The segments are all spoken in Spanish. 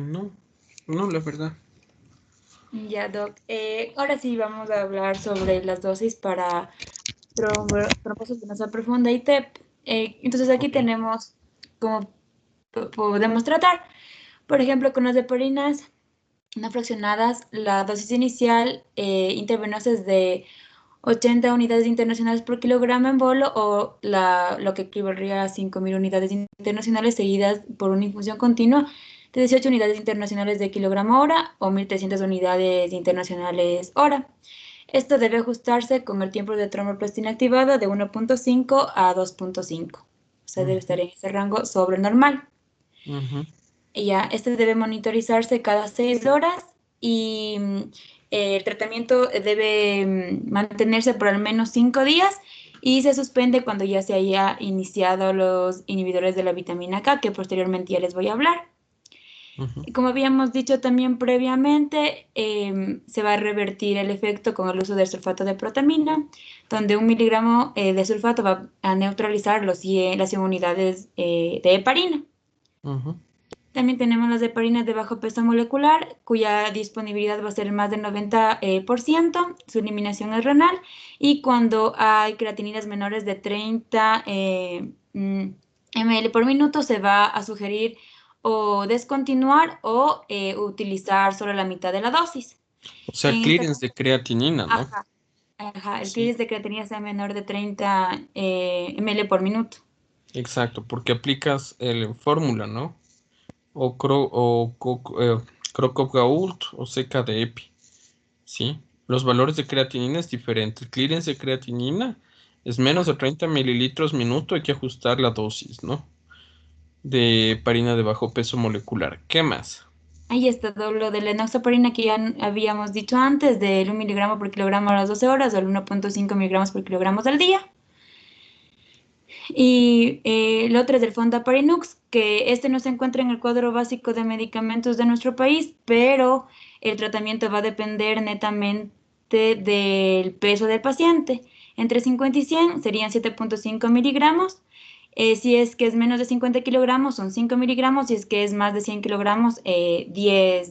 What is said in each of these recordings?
No, no, la verdad. Ya, Doc. Ahora sí vamos a hablar sobre las dosis para trombosis venosa profunda y TEP. Entonces aquí Ok. tenemos cómo podemos tratar. Por ejemplo, con las heparinas no fraccionadas, la dosis inicial intravenosa es de 80 unidades internacionales por kilogramo en bolo o lo que equivaldría a 5.000 unidades internacionales seguidas por una infusión continua de 18 unidades internacionales de kilogramo hora o 1.300 unidades internacionales hora. Esto debe ajustarse con el tiempo de tromboplastina activada de 1.5 a 2.5. O sea, debe Ujú, estar en ese rango sobre normal. ujú. Y ya, este debe monitorizarse cada 6 horas y el tratamiento debe mantenerse por al menos 5 días y se suspende cuando ya se haya iniciado los inhibidores de la vitamina K, que posteriormente ya les voy a hablar. Ujú. Y como habíamos dicho también previamente, se va a revertir el efecto con el uso del sulfato de protamina, donde 1 miligramo de sulfato va a neutralizar las 100 unidades de heparina. Ujú. También tenemos las heparinas de bajo peso molecular, cuya disponibilidad va a ser más del 90%, su eliminación es renal, y cuando hay creatininas menores de 30 ml por minuto, se va a sugerir o descontinuar o utilizar solo la mitad de la dosis. O sea, En esta, clearance de creatinina, ¿no? ajá, ajá, el Sí, clearance de creatinina sea menor de 30 ml por minuto. exacto, porque aplicas el fórmula, ¿no? O, Crocop-Gault o CKD-EPI, ¿sí? Los valores de creatinina es diferente. El clearance de creatinina es menos de 30 mililitros minuto, hay que ajustar la dosis, ¿no? De heparina de bajo peso molecular. ¿Qué más? Ahí está todo lo de la enoxaparina que ya habíamos dicho antes, del 1 miligramo por kilogramo a las 12 horas o el 1.5 miligramos por kilogramo al día. Y el otro es del Fondaparinux, que este no se encuentra en el cuadro básico de medicamentos de nuestro país, pero el tratamiento va a depender netamente del peso del paciente. Entre 50 y 100 serían 7.5 miligramos. Si es que es menos de 50 kilogramos, son 5 miligramos. Si es que es más de 100 kilogramos, 10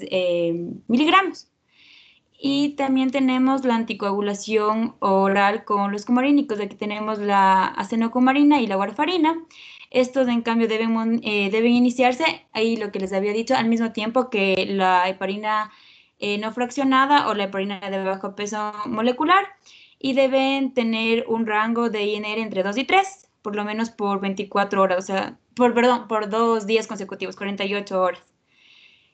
miligramos. Y también tenemos la anticoagulación oral con los cumarínicos. Aquí tenemos la acenocumarina y la warfarina. Estos, en cambio, deben iniciarse, ahí lo que les había dicho, al mismo tiempo que la heparina no fraccionada o la heparina de bajo peso molecular. Y deben tener un rango de INR entre 2 y 3, por lo menos por 24 horas, o sea, perdón, por 2 días consecutivos, 48 horas.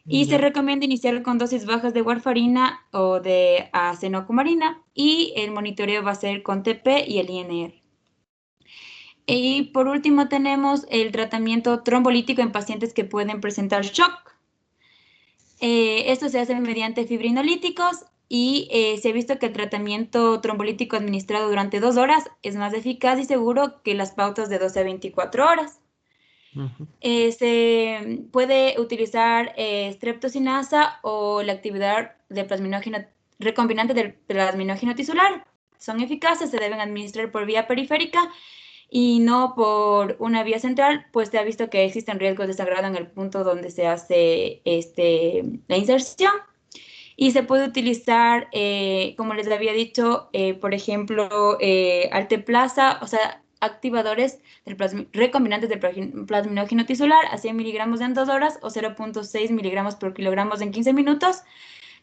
Y se Ya. recomienda iniciar con dosis bajas de warfarina o de acenocumarina y el monitoreo va a ser con TP y el INR. Y por último tenemos el tratamiento trombolítico en pacientes que pueden presentar shock. Esto se hace mediante fibrinolíticos y se ha visto que el tratamiento trombolítico administrado durante 2 horas es más eficaz y seguro que las pautas de 12 a 24 horas. Ujú. Se puede utilizar streptocinasa o la actividad de plasminógeno recombinante del plasminógeno tisular. Son eficaces, se deben administrar por vía periférica y no por una vía central, pues se ha visto que existen riesgos de sangrado en el punto donde se hace la inserción. Y se puede utilizar, como les había dicho, por ejemplo, alteplasa, o sea, activadores recombinantes del plasminógeno tisular a 100 miligramos en 2 horas o 0.6 miligramos por kilogramos en 15 minutos.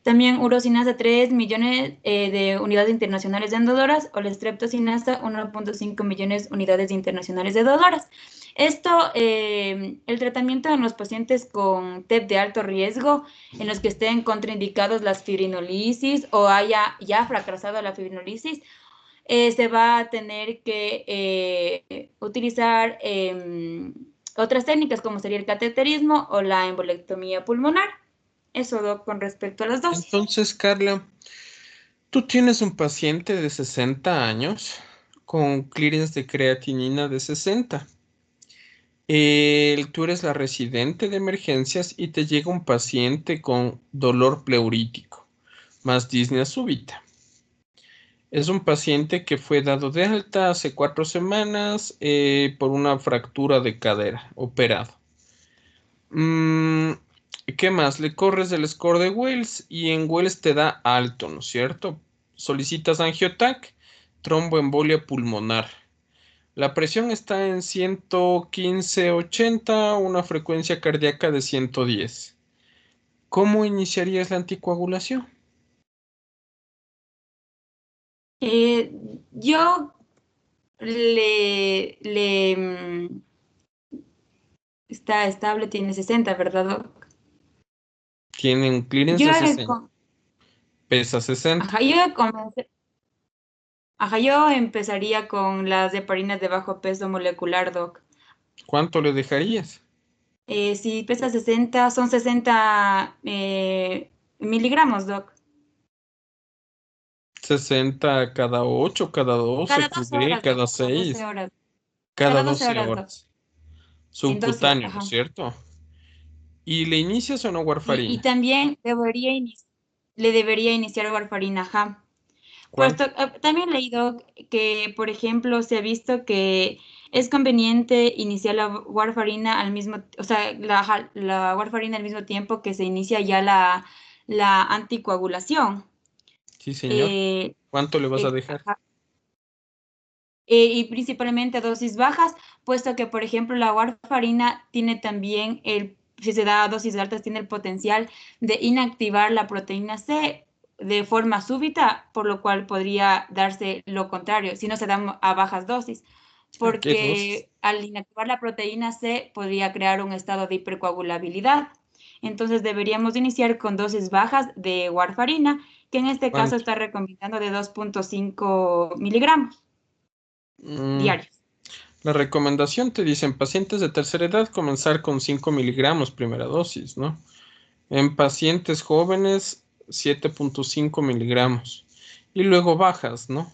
También urosinasa 3 millones de unidades internacionales en 2 horas o la streptocinasa 1.5 millones de unidades internacionales de 2 horas. Esto, el tratamiento en los pacientes con TEP de alto riesgo, en los que estén contraindicados las fibrinolisis o haya ya fracasado la fibrinolisis, se va a tener que utilizar otras técnicas como sería el cateterismo o la embolectomía pulmonar. Eso, Doc, con respecto a las dosis. Entonces, Carla, tú tienes un paciente de 60 años con clearance de creatinina de 60. Tú eres la residente de emergencias y te llega un paciente con dolor pleurítico, más disnea súbita. Es un paciente que fue dado de alta hace 4 semanas por una fractura de cadera, operado. Mm, ¿Qué más? Le corres el score de Wells y en Wells te da alto, ¿no es cierto? Solicitas angiotac, tromboembolia pulmonar. La presión está en 115/80, una frecuencia cardíaca de 110. ¿Cómo iniciarías la anticoagulación? Eh, yo le está estable, tiene 60, ¿verdad, Doc? Tiene un clearance Yo, de 60, pesa 60. ajá, yo empezaría con las heparinas de bajo peso molecular, Doc. ¿Cuánto le dejarías? Si pesa 60, son 60 miligramos, Doc. 60 cada 8, cada 12, Cada 12 QD, horas, Doc, cada cada 12 6, horas. cada Cada 12 12 horas, Doc. horas. En 12, Subcutáneo, ¿no es ajá. cierto? ¿Y le inicias o no Y warfarina? también le debería iniciar warfarina, ajá. Puesto, ¿Cuánto? también he leído que, por ejemplo, se ha visto que es conveniente iniciar la warfarina al mismo, o sea, la warfarina al mismo tiempo que se inicia ya la anticoagulación. Sí, señor. Eh, ¿Cuánto le vas a dejar? ajá. Y principalmente dosis bajas, puesto que, por ejemplo, la warfarina tiene también si se da a dosis altas, tiene el potencial de inactivar la proteína C de forma súbita, por lo cual podría darse lo contrario, si no se da a bajas dosis, ¿A qué dosis? porque al inactivar la proteína C podría crear un estado de hipercoagulabilidad. Entonces deberíamos iniciar con dosis bajas de warfarina, que en este caso ¿Cuánto? está recomendando de 2,5 miligramos Mm, diarios. la recomendación te dice en pacientes de tercera edad comenzar con 5 miligramos primera dosis, ¿no? En pacientes jóvenes 7,5 miligramos. Y luego bajas, ¿no?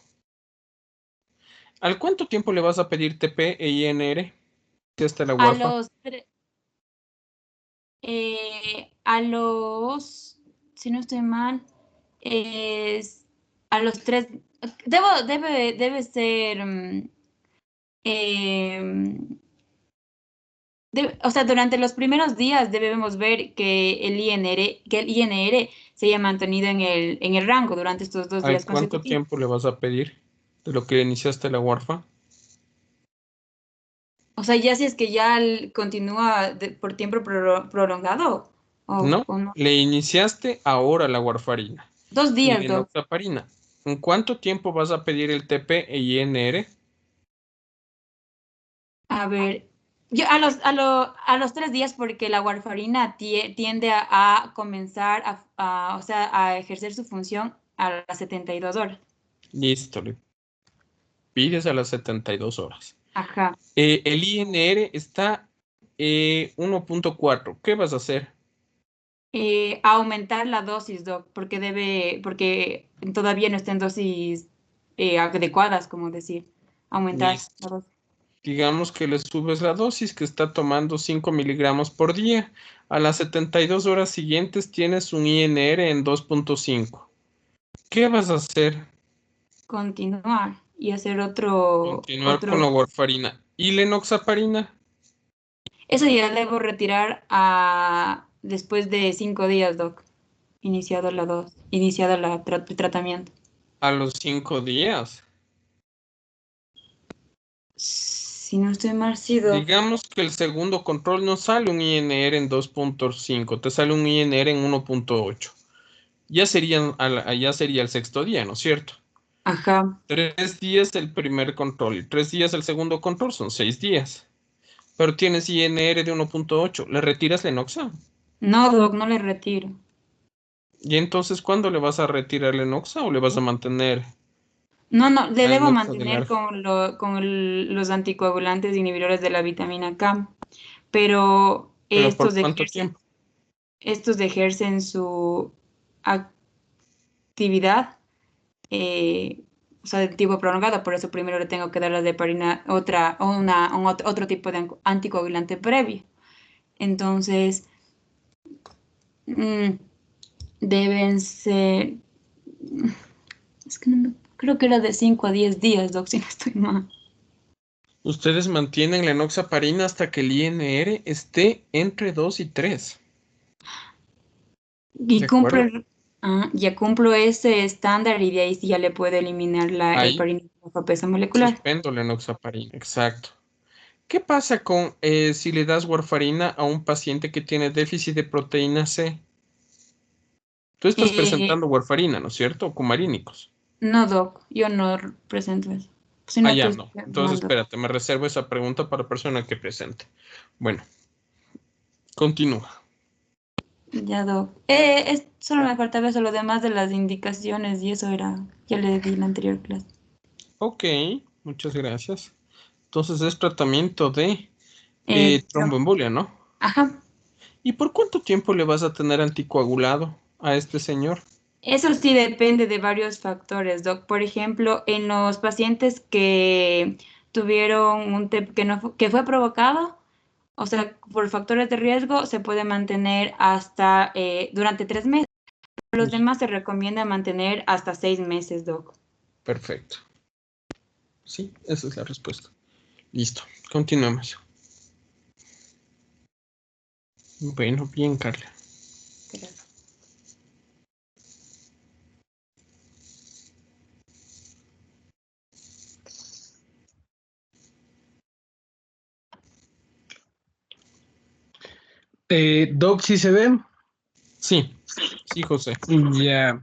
¿Al cuánto tiempo le vas a pedir TP e INR? Si hasta la A Warfa. los, a los, si no estoy mal, es a los 3, debe ser, em, o sea, durante los primeros días debemos ver que el INR se haya mantenido en el rango durante estos 2 días ¿Al cuánto consecutivos. tiempo le vas a pedir de lo que iniciaste la Warfa? O sea, ya si es que ya continúa por tiempo prolongado No, o no. le iniciaste ahora la warfarina. 2 días, Y Doc. enoxaparina. ¿En cuánto tiempo vas a pedir el TP e INR? A ver, yo a los 3 días porque la warfarina tiende a comenzar o sea, a ejercer su función a las 72 horas. Listo, le pides a las 72 horas. Ajá. El INR está 1,4. ¿Qué vas a hacer? Aumentar la dosis, Doc, porque todavía no está en dosis adecuadas, como decir. Aumentar la Listo. dosis. Digamos que le subes la dosis que está tomando 5 miligramos por día. A las 72 horas siguientes tienes un INR en 2,5. ¿Qué vas a hacer? Continuar y hacer otro, Continuar con la otro. warfarina. ¿Y la enoxaparina? Eso ya debo retirar después de 5 días, Doc. El tratamiento. A los 5 días. Si no estoy mal, sí, Doc. Digamos que el segundo control no sale un INR en 2,5, te sale un INR en 1,8. Ya sería el sexto día, ¿no es cierto? Ajá. 3 días el primer control y 3 días el segundo control, son 6 días. Pero tienes INR de 1,8, ¿le retiras la enoxa? No, Doc, no le retiro. ¿Y entonces cuándo le vas a retirar la enoxa o le vas a mantener No, no, le la debo enoxa de mantener largo? los anticoagulantes inhibidores de la vitamina K, pero ¿Pero por cuánto tiempo? estos ejercen su actividad, o sea, de tipo prolongado, por eso primero le tengo que dar la heparina, otro tipo de anticoagulante previo. Entonces, mm, deben ser, es que creo que era de 5 a 10 días, Doc, si no estoy mal. Ustedes mantienen la enoxaparina hasta que el INR esté entre 2 y 3. Y ¿De acuerdo? ya cumplo ese estándar y de ahí sí ya le puedo eliminar la Ahí heparina bajo peso molecular. suspendo la enoxaparina. Exacto. ¿Qué pasa con si le das warfarina a un paciente que tiene déficit de proteína C? Tú estás Eh, presentando warfarina, ¿no es cierto? O cumarínicos. no, doc, yo no presento eso, Ah, sino que ya, usted no. Entonces, manda. espérate, me reservo esa pregunta para la persona que presente. Bueno, continúa. Ya, doc. Solo me faltaba eso, lo demás de las indicaciones y eso era, ya le di en la anterior clase. Ok, muchas gracias. Entonces es tratamiento de Pero, tromboembolia, ¿no? ajá, ¿Y por cuánto tiempo le vas a tener anticoagulado a este señor? eso sí depende de varios factores, doc. Por ejemplo, en los pacientes que tuvieron un TEP que fue provocado, o sea, por factores de riesgo, se puede mantener hasta durante 3 meses. Los Ya, demás se recomienda mantener hasta 6 meses, doc. perfecto. Sí, esa es la respuesta. Listo, continuemos. Bueno, bien, Carla. Doc, ¿sí se ve? Sí, sí, José. Ya,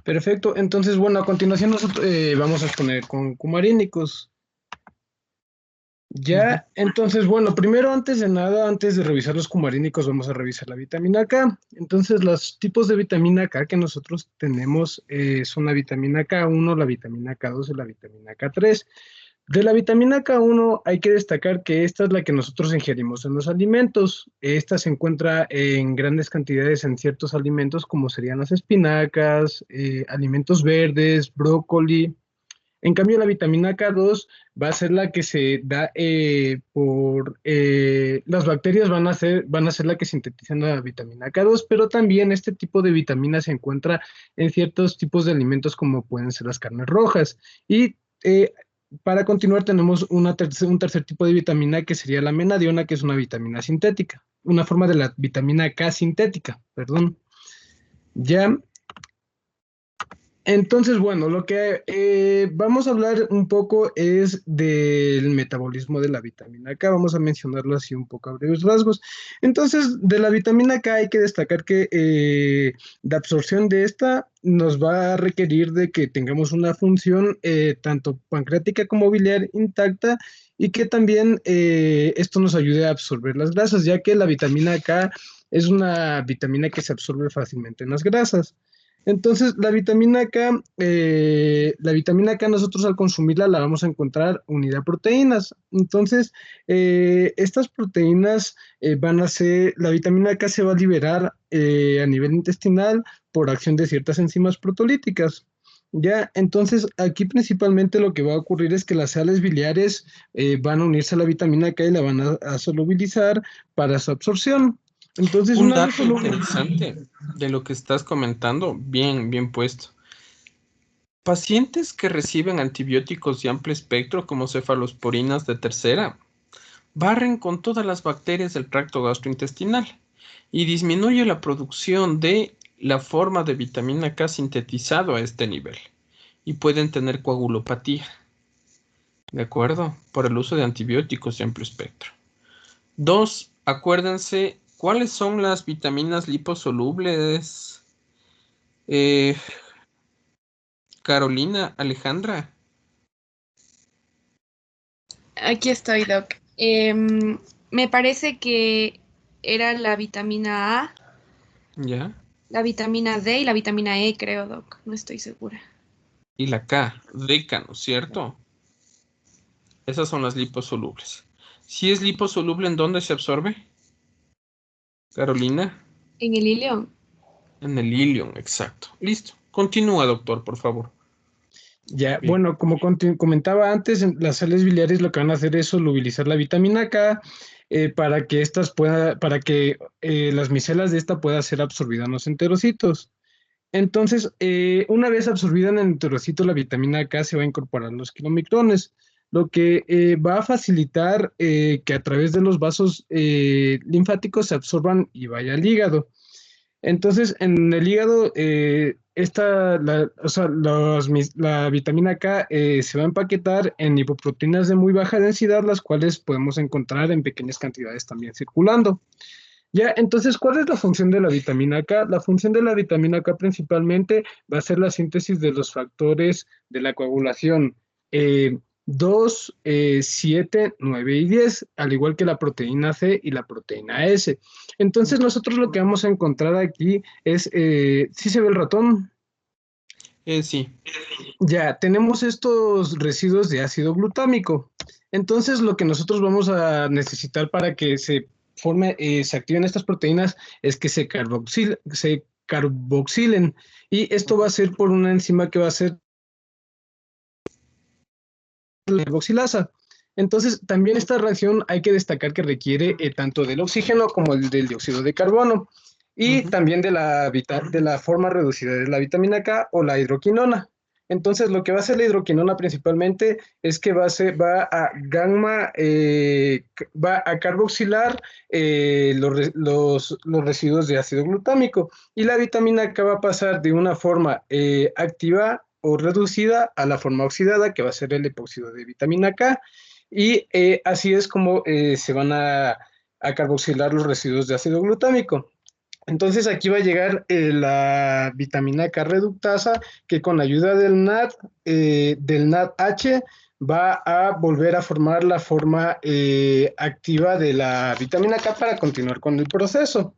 perfecto. Entonces, bueno, a continuación nosotros vamos a exponer con cumarínicos. Ujú. Ya, entonces, bueno, primero, antes de nada, antes de revisar los cumarínicos, vamos a revisar la vitamina K. Entonces, los tipos de vitamina K que nosotros tenemos son la vitamina K1, la vitamina K2 y la vitamina K3. De la vitamina K1 hay que destacar que esta es la que nosotros ingerimos en los alimentos. Esta se encuentra en grandes cantidades en ciertos alimentos como serían las espinacas, alimentos verdes, brócoli. En cambio, la vitamina K2 va a ser la que se da por las bacterias van a ser la que sintetizan la vitamina K2, pero también este tipo de vitamina se encuentra en ciertos tipos de alimentos como pueden ser las carnes rojas. Y para continuar tenemos un tercer tipo de vitamina que sería la menadiona, que es una vitamina sintética, una forma de la vitamina K sintética, perdón. Ya, entonces, bueno, lo que vamos a hablar un poco es del metabolismo de la vitamina K. Vamos a mencionarlo así un poco a breves rasgos. Entonces, de la vitamina K hay que destacar que la absorción de esta nos va a requerir de que tengamos una función tanto pancreática como biliar intacta y que también esto nos ayude a absorber las grasas, ya que la vitamina K es una vitamina que se absorbe fácilmente en las grasas. Entonces, la vitamina K nosotros al consumirla la vamos a encontrar unida a proteínas. Entonces, estas proteínas la vitamina K se va a liberar a nivel intestinal por acción de ciertas enzimas protolíticas. Ya, entonces aquí principalmente lo que va a ocurrir es que las sales biliares van a unirse a la vitamina K y la van a solubilizar para su absorción. Entonces, Un una vez dato interesante de lo que estás comentando, bien, bien puesto. Pacientes que reciben antibióticos de amplio espectro como cefalosporinas de tercera barren con todas las bacterias del tracto gastrointestinal y disminuye la producción de la forma de vitamina K sintetizado a este nivel y pueden tener coagulopatía, ¿de acuerdo? Por el uso de antibióticos de amplio espectro. Dos, acuérdense cuáles son las vitaminas liposolubles. Eh, Carolina, Alejandra, Aquí estoy, Doc. Me parece que era la vitamina A, ¿ya? la vitamina D y la vitamina E, creo, Doc. No estoy segura. Y la K, DECA, ¿no es cierto? Esas son las liposolubles. Si es liposoluble, ¿en dónde se absorbe? Carolina, En el ileón. en el ilion, exacto. Listo. Continúa, doctor, por favor. Ya, Bien. bueno, como comentaba antes, las sales biliares lo que van a hacer es solubilizar la vitamina K para que las micelas de esta pueda ser absorbida en los enterocitos. Entonces, una vez absorbida en el enterocito, la vitamina K se va a incorporar a los kilomicrones, lo que va a facilitar que a través de los vasos linfáticos se absorban y vaya al hígado. Entonces, en el hígado, la vitamina K se va a empaquetar en lipoproteínas de muy baja densidad, las cuales podemos encontrar en pequeñas cantidades también circulando. Ya, entonces, ¿cuál es la función de la vitamina K? La función de la vitamina K principalmente va a ser la síntesis de los factores de la coagulación 2, 7, 9 y 10, al igual que la proteína C y la proteína S. Entonces, nosotros lo que vamos a encontrar aquí es, ¿sí se ve el ratón? Sí. Ya, tenemos estos residuos de ácido glutámico. Entonces, lo que nosotros vamos a necesitar para que se se activen estas proteínas es que se carboxilen. Y esto va a ser por una enzima que va a ser la carboxilasa. Entonces, también esta reacción hay que destacar que requiere tanto del oxígeno como del dióxido de carbono y también de la forma reducida de la vitamina K o la hidroquinona. Entonces, lo que va a hacer la hidroquinona principalmente es que va a carboxilar los residuos de ácido glutámico y la vitamina K va a pasar de una forma activa o reducida a la forma oxidada, que va a ser el epóxido de vitamina K, y así es como se van a carboxilar los residuos de ácido glutámico. Entonces aquí va a llegar la vitamina K reductasa, que con ayuda del NADH, va a volver a formar la forma activa de la vitamina K para continuar con el proceso.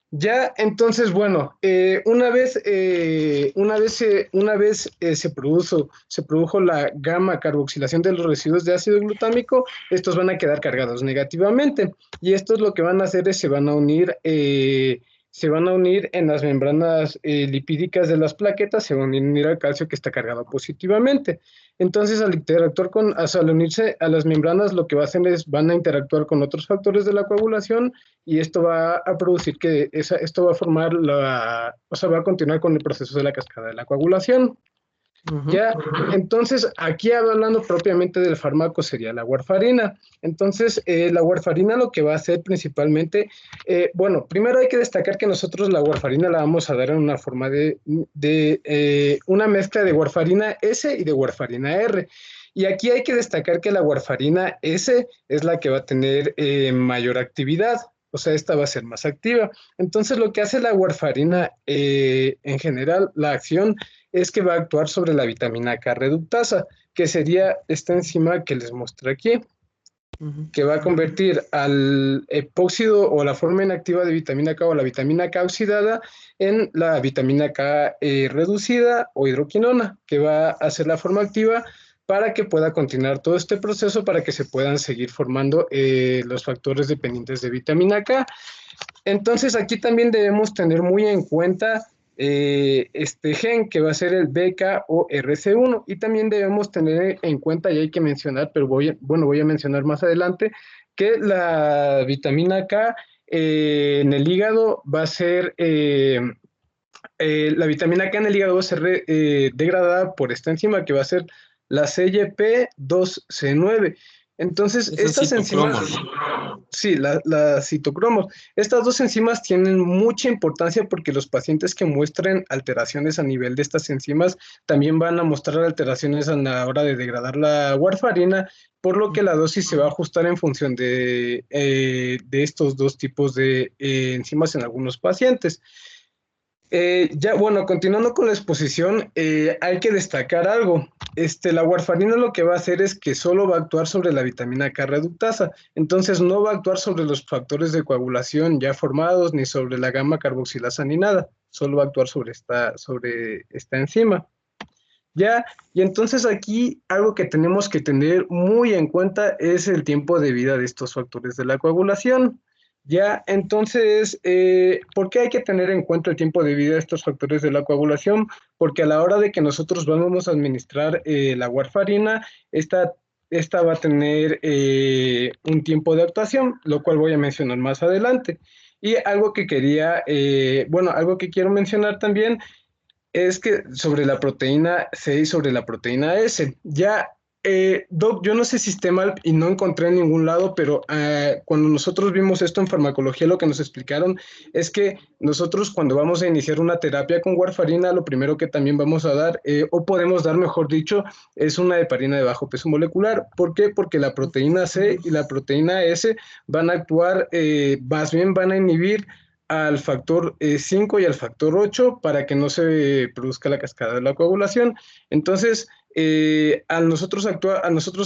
Ya, entonces, bueno, una vez se produjo la gamma carboxilación de los residuos de ácido glutámico, estos van a quedar cargados negativamente y estos lo que van a hacer es se van a unir en las membranas lipídicas de las plaquetas, se van a unir al calcio que está cargado positivamente. Entonces, al unirse a las membranas, lo que va a hacer es van a interactuar con otros factores de la coagulación y esto va a producir esto va a formar va a continuar con el proceso de la cascada de la coagulación. Ya, entonces, aquí hablando propiamente del fármaco sería la warfarina. Entonces, la warfarina lo que va a hacer principalmente, bueno, primero hay que destacar que nosotros la warfarina la vamos a dar en una forma de una mezcla de warfarina S y de warfarina R. Y aquí hay que destacar que la warfarina S es la que va a tener mayor actividad. O sea, esta va a ser más activa. Entonces, lo que hace la warfarina en general, la acción es que va a actuar sobre la vitamina K reductasa, que sería esta enzima que les mostré aquí, que va a convertir al epóxido o la forma inactiva de vitamina K o la vitamina K oxidada en la vitamina K reducida o hidroquinona, que va a ser la forma activa para que pueda continuar todo este proceso, para que se puedan seguir formando los factores dependientes de vitamina K. Entonces, aquí también debemos tener muy en cuenta este gen que va a ser el BKORC1 y también debemos tener en cuenta, y hay que mencionar, pero voy a mencionar más adelante, que la vitamina K en el hígado va a ser, la vitamina K en el hígado va a ser degradada por esta enzima que va a ser la CYP2C9. Entonces, estas enzimas, sí, las citocromos, estas dos enzimas tienen mucha importancia porque los pacientes que muestren alteraciones a nivel de estas enzimas también van a mostrar alteraciones a la hora de degradar la warfarina, por lo que la dosis se va a ajustar en función de estos dos tipos de enzimas en algunos pacientes. Bueno, continuando con la exposición, hay que destacar algo. La warfarina lo que va a hacer es que solo va a actuar sobre la vitamina K reductasa, entonces no va a actuar sobre los factores de coagulación ya formados, ni sobre la gamma carboxilasa, ni nada, solo va a actuar sobre esta enzima. Ya, y entonces aquí algo que tenemos que tener muy en cuenta es el tiempo de vida de estos factores de la coagulación. Ya, entonces, ¿por qué hay que tener en cuenta el tiempo de vida de estos factores de la coagulación? Porque a la hora de que nosotros vamos a administrar la warfarina, esta va a tener un tiempo de actuación, lo cual voy a mencionar más adelante. Y algo que algo que quiero mencionar también es que sobre la proteína C y sobre la proteína S, ya Doc, yo no sé si esté mal y no encontré en ningún lado, pero cuando nosotros vimos esto en farmacología, lo que nos explicaron es que nosotros cuando vamos a iniciar una terapia con warfarina, lo primero que también vamos a dar, o podemos dar, mejor dicho, es una heparina de bajo peso molecular. ¿Por qué? Porque la proteína C y la proteína S van a actuar, más bien van a inhibir al factor 5 y al factor 8 para que no se produzca la cascada de la coagulación. Entonces, al nosotros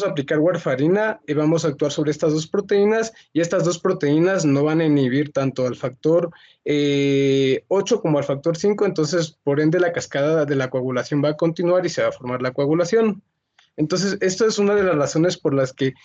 aplicar warfarina, vamos a actuar sobre estas dos proteínas y estas dos proteínas no van a inhibir tanto al factor 8 como al factor 5, entonces por ende la cascada de la coagulación va a continuar y se va a formar la coagulación. Entonces, esto es una de las razones por las que,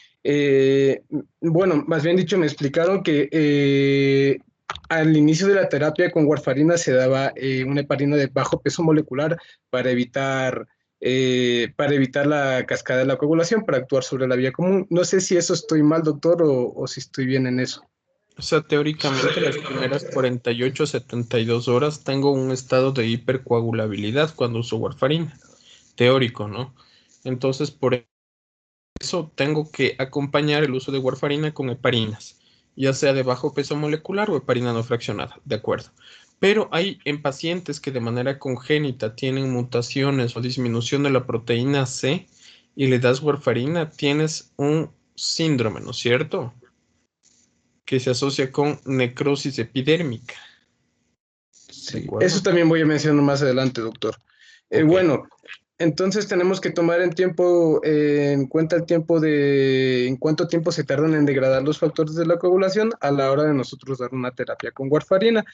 bueno, más bien dicho, me explicaron que al inicio de la terapia con warfarina se daba una heparina de bajo peso molecular para evitar la cascada de la coagulación, para actuar sobre la vía común. No sé si eso estoy mal, doctor, o si estoy bien en eso. O sea, teóricamente las primeras 48 a 72 horas tengo un estado de hipercoagulabilidad cuando uso warfarina. Teórico, ¿no? Entonces, por eso tengo que acompañar el uso de warfarina con heparinas, ya sea de bajo peso molecular o heparina no fraccionada, de acuerdo. Pero hay en pacientes que de manera congénita tienen mutaciones o disminución de la proteína C y le das warfarina, tienes un síndrome, ¿no es cierto? Que se asocia con necrosis epidérmica. Sí, eso también voy a mencionar más adelante, doctor. Ok. Bueno, entonces tenemos que tomar en cuenta el tiempo en cuánto tiempo se tardan en degradar los factores de la coagulación a la hora de nosotros dar una terapia con warfarina.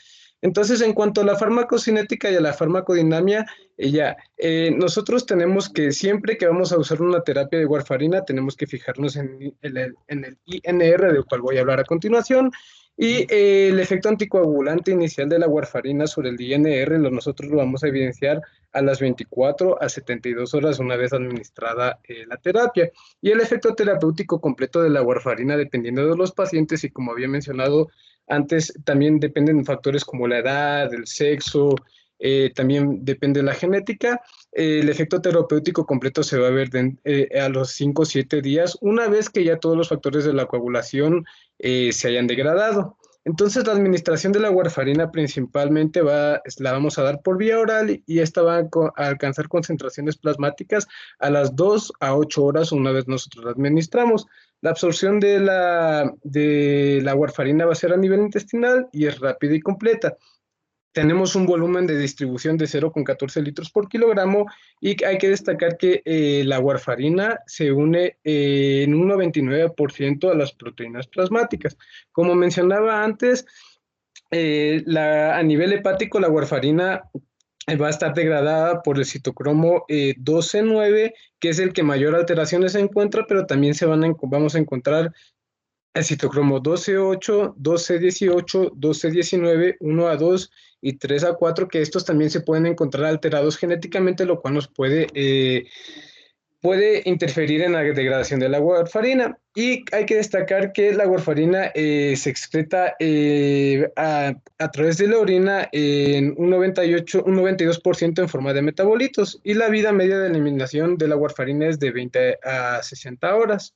Entonces, en cuanto a la farmacocinética y a la farmacodinamia, nosotros tenemos que siempre que vamos a usar una terapia de warfarina, tenemos que fijarnos en el INR, del cual voy a hablar a continuación. Y el efecto anticoagulante inicial de la warfarina sobre el INR, nosotros lo vamos a evidenciar a las 24 a 72 horas una vez administrada la terapia. Y el efecto terapéutico completo de la warfarina, dependiendo de los pacientes, y como había mencionado antes, también dependen de factores como la edad, el sexo, también depende de la genética. El efecto terapéutico completo se va a ver a los 5 o 7 días, una vez que ya todos los factores de la coagulación se hayan degradado. Entonces, la administración de la warfarina principalmente la vamos a dar por vía oral y esta va a alcanzar concentraciones plasmáticas a las 2 a 8 horas una vez nosotros la administramos. La absorción de la warfarina va a ser a nivel intestinal y es rápida y completa. Tenemos un volumen de distribución de 0,14 litros por kilogramo y hay que destacar que la warfarina se une en un 99% a las proteínas plasmáticas. Como mencionaba antes, a nivel hepático la warfarina va a estar degradada por el citocromo 12,9, que es el que mayor alteraciones se encuentra, pero también vamos a encontrar el citocromo 12,8, 12,18, 12,19, 1A2 y 3A4, que estos también se pueden encontrar alterados genéticamente, lo cual nos puede interferir en la degradación de la warfarina. Y hay que destacar que la warfarina se excreta a través de la orina en un 92% en forma de metabolitos, y la vida media de eliminación de la warfarina es de 20 a 60 horas.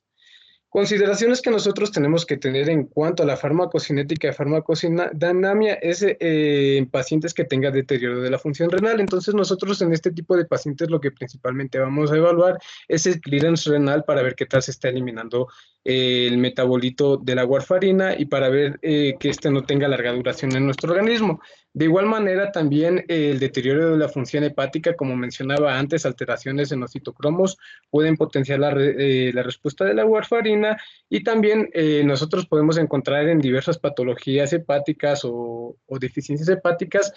Consideraciones que nosotros tenemos que tener en cuanto a la farmacocinética y farmacodinamia es en pacientes que tengan deterioro de la función renal. Entonces, nosotros en este tipo de pacientes lo que principalmente vamos a evaluar es el clearance renal para ver qué tal se está eliminando el metabolito de la warfarina y para ver que este no tenga larga duración en nuestro organismo. De igual manera, también el deterioro de la función hepática, como mencionaba antes, alteraciones en los citocromos pueden potenciar la respuesta de la warfarina, y también nosotros podemos encontrar en diversas patologías hepáticas o deficiencias hepáticas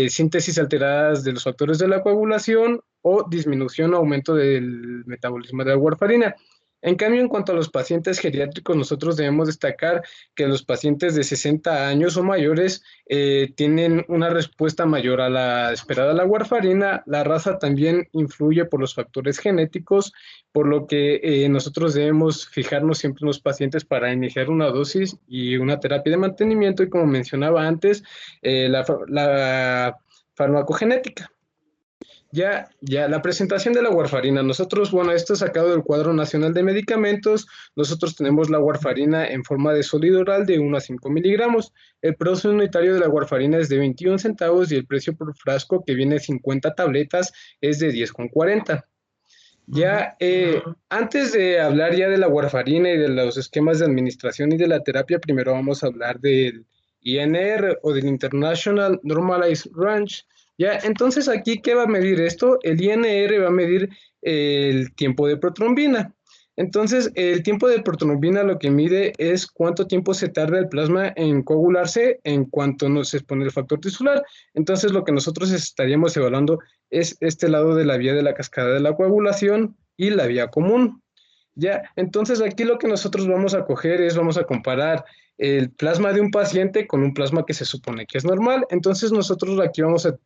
síntesis alteradas de los factores de la coagulación o disminución o aumento del metabolismo de la warfarina. En cambio, en cuanto a los pacientes geriátricos, nosotros debemos destacar que los pacientes de 60 años o mayores tienen una respuesta mayor a la esperada a la warfarina. La raza también influye por los factores genéticos, por lo que nosotros debemos fijarnos siempre en los pacientes para iniciar una dosis y una terapia de mantenimiento, y como mencionaba antes, la farmacogenética. Ya, la presentación de la warfarina. Nosotros, bueno, esto es sacado del Cuadro Nacional de Medicamentos. Nosotros tenemos la warfarina en forma de sólido oral de 1 a 5 miligramos. El precio unitario de la warfarina es de 21 centavos y el precio por frasco, que viene 50 tabletas, es de 10,40. Ya, antes de hablar ya de la warfarina y de los esquemas de administración y de la terapia, primero vamos a hablar del INR o del International Normalized Range. Ya, entonces aquí, ¿qué va a medir esto? El INR va a medir el tiempo de protrombina. Entonces, el tiempo de protrombina lo que mide es cuánto tiempo se tarda el plasma en coagularse en cuanto no se expone el factor tisular. Entonces, lo que nosotros estaríamos evaluando es este lado de la vía de la cascada de la coagulación y la vía común. Ya, entonces aquí lo que nosotros vamos a coger es, vamos a comparar el plasma de un paciente con un plasma que se supone que es normal. Entonces nosotros aquí vamos a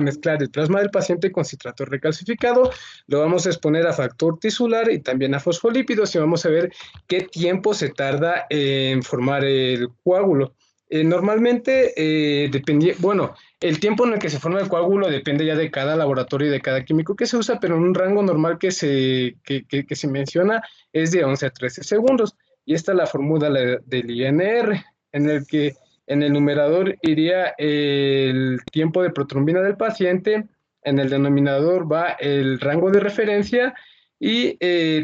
mezclar el plasma del paciente con citrato recalcificado, lo vamos a exponer a factor tisular y también a fosfolípidos y vamos a ver qué tiempo se tarda en formar el coágulo. Normalmente, el tiempo en el que se forma el coágulo depende ya de cada laboratorio y de cada químico que se usa, pero en un rango normal que se menciona es de 11 a 13 segundos. Y esta es la fórmula del INR, en el que en el numerador iría el tiempo de protrombina del paciente, en el denominador va el rango de referencia y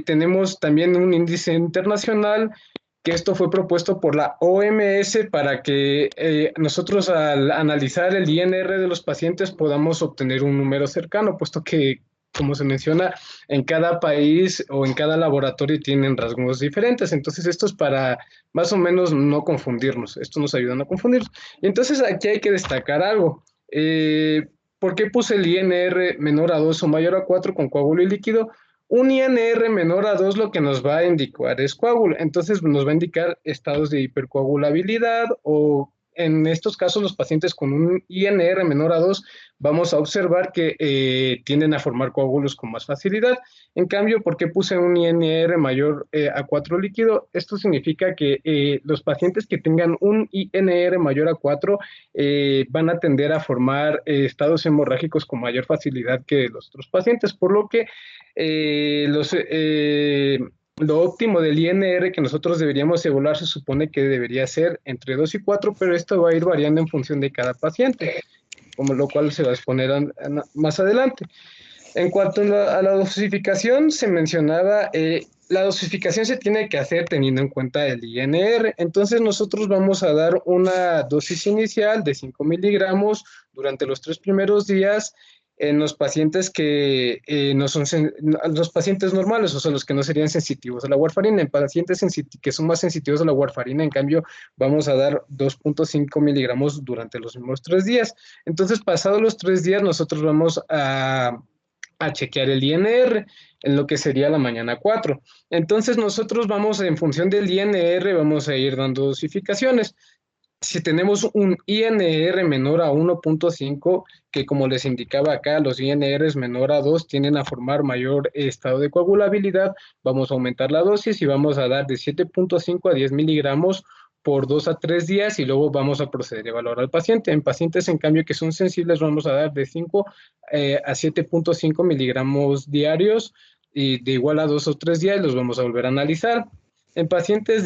tenemos también un índice internacional que esto fue propuesto por la OMS para que nosotros al analizar el INR de los pacientes podamos obtener un número cercano, puesto que, como se menciona, en cada país o en cada laboratorio tienen rasgos diferentes. Entonces, esto es para más o menos no confundirnos. Esto nos ayuda a no confundirnos. Y entonces, aquí hay que destacar algo. ¿Por qué puse el INR menor a 2 o mayor a 4 con coágulo y líquido? Un INR menor a 2 lo que nos va a indicar es coágulo, entonces nos va a indicar estados de hipercoagulabilidad o en estos casos los pacientes con un INR menor a 2 vamos a observar que tienden a formar coágulos con más facilidad. En cambio, ¿por qué puse un INR mayor a 4 líquido? Esto significa que los pacientes que tengan un INR mayor a 4 van a tender a formar estados hemorrágicos con mayor facilidad que los otros pacientes, por lo que lo óptimo del INR que nosotros deberíamos evaluar se supone que debería ser entre 2 y 4, pero esto va a ir variando en función de cada paciente, como lo cual se va a exponer más adelante. En cuanto a la dosificación, se mencionaba, la dosificación se tiene que hacer teniendo en cuenta el INR, entonces nosotros vamos a dar una dosis inicial de 5 miligramos durante los 3 primeros días, en los pacientes que no son los pacientes normales, o sea, los que no serían sensitivos a la warfarina. En pacientes que son más sensitivos a la warfarina, en cambio, vamos a dar 2,5 miligramos durante los mismos 3 días. Entonces, pasados los 3 días, nosotros vamos a chequear el INR en lo que sería la mañana 4. Entonces, nosotros vamos, en función del INR, vamos a ir dando dosificaciones. Si tenemos un INR menor a 1,5, que como les indicaba acá, los INRs menor a 2 tienden a formar mayor estado de coagulabilidad, vamos a aumentar la dosis y vamos a dar de 7,5 a 10 miligramos por 2 a 3 días y luego vamos a proceder a evaluar al paciente. En pacientes, en cambio, que son sensibles, vamos a dar de 5 a 7,5 miligramos diarios y de igual a 2 o 3 días los vamos a volver a analizar. En pacientes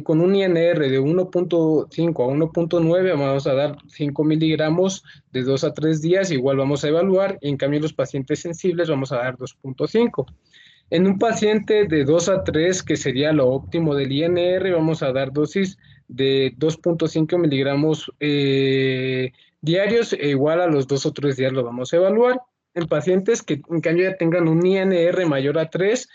con un INR de 1,5 a 1,9 vamos a dar 5 miligramos de 2 a 3 días, igual vamos a evaluar, y en cambio los pacientes sensibles vamos a dar 2,5. En un paciente de 2 a 3, que sería lo óptimo del INR, vamos a dar dosis de 2,5 miligramos diarios, e igual a los 2 o 3 días lo vamos a evaluar. En pacientes que en cambio ya tengan un INR mayor a 3,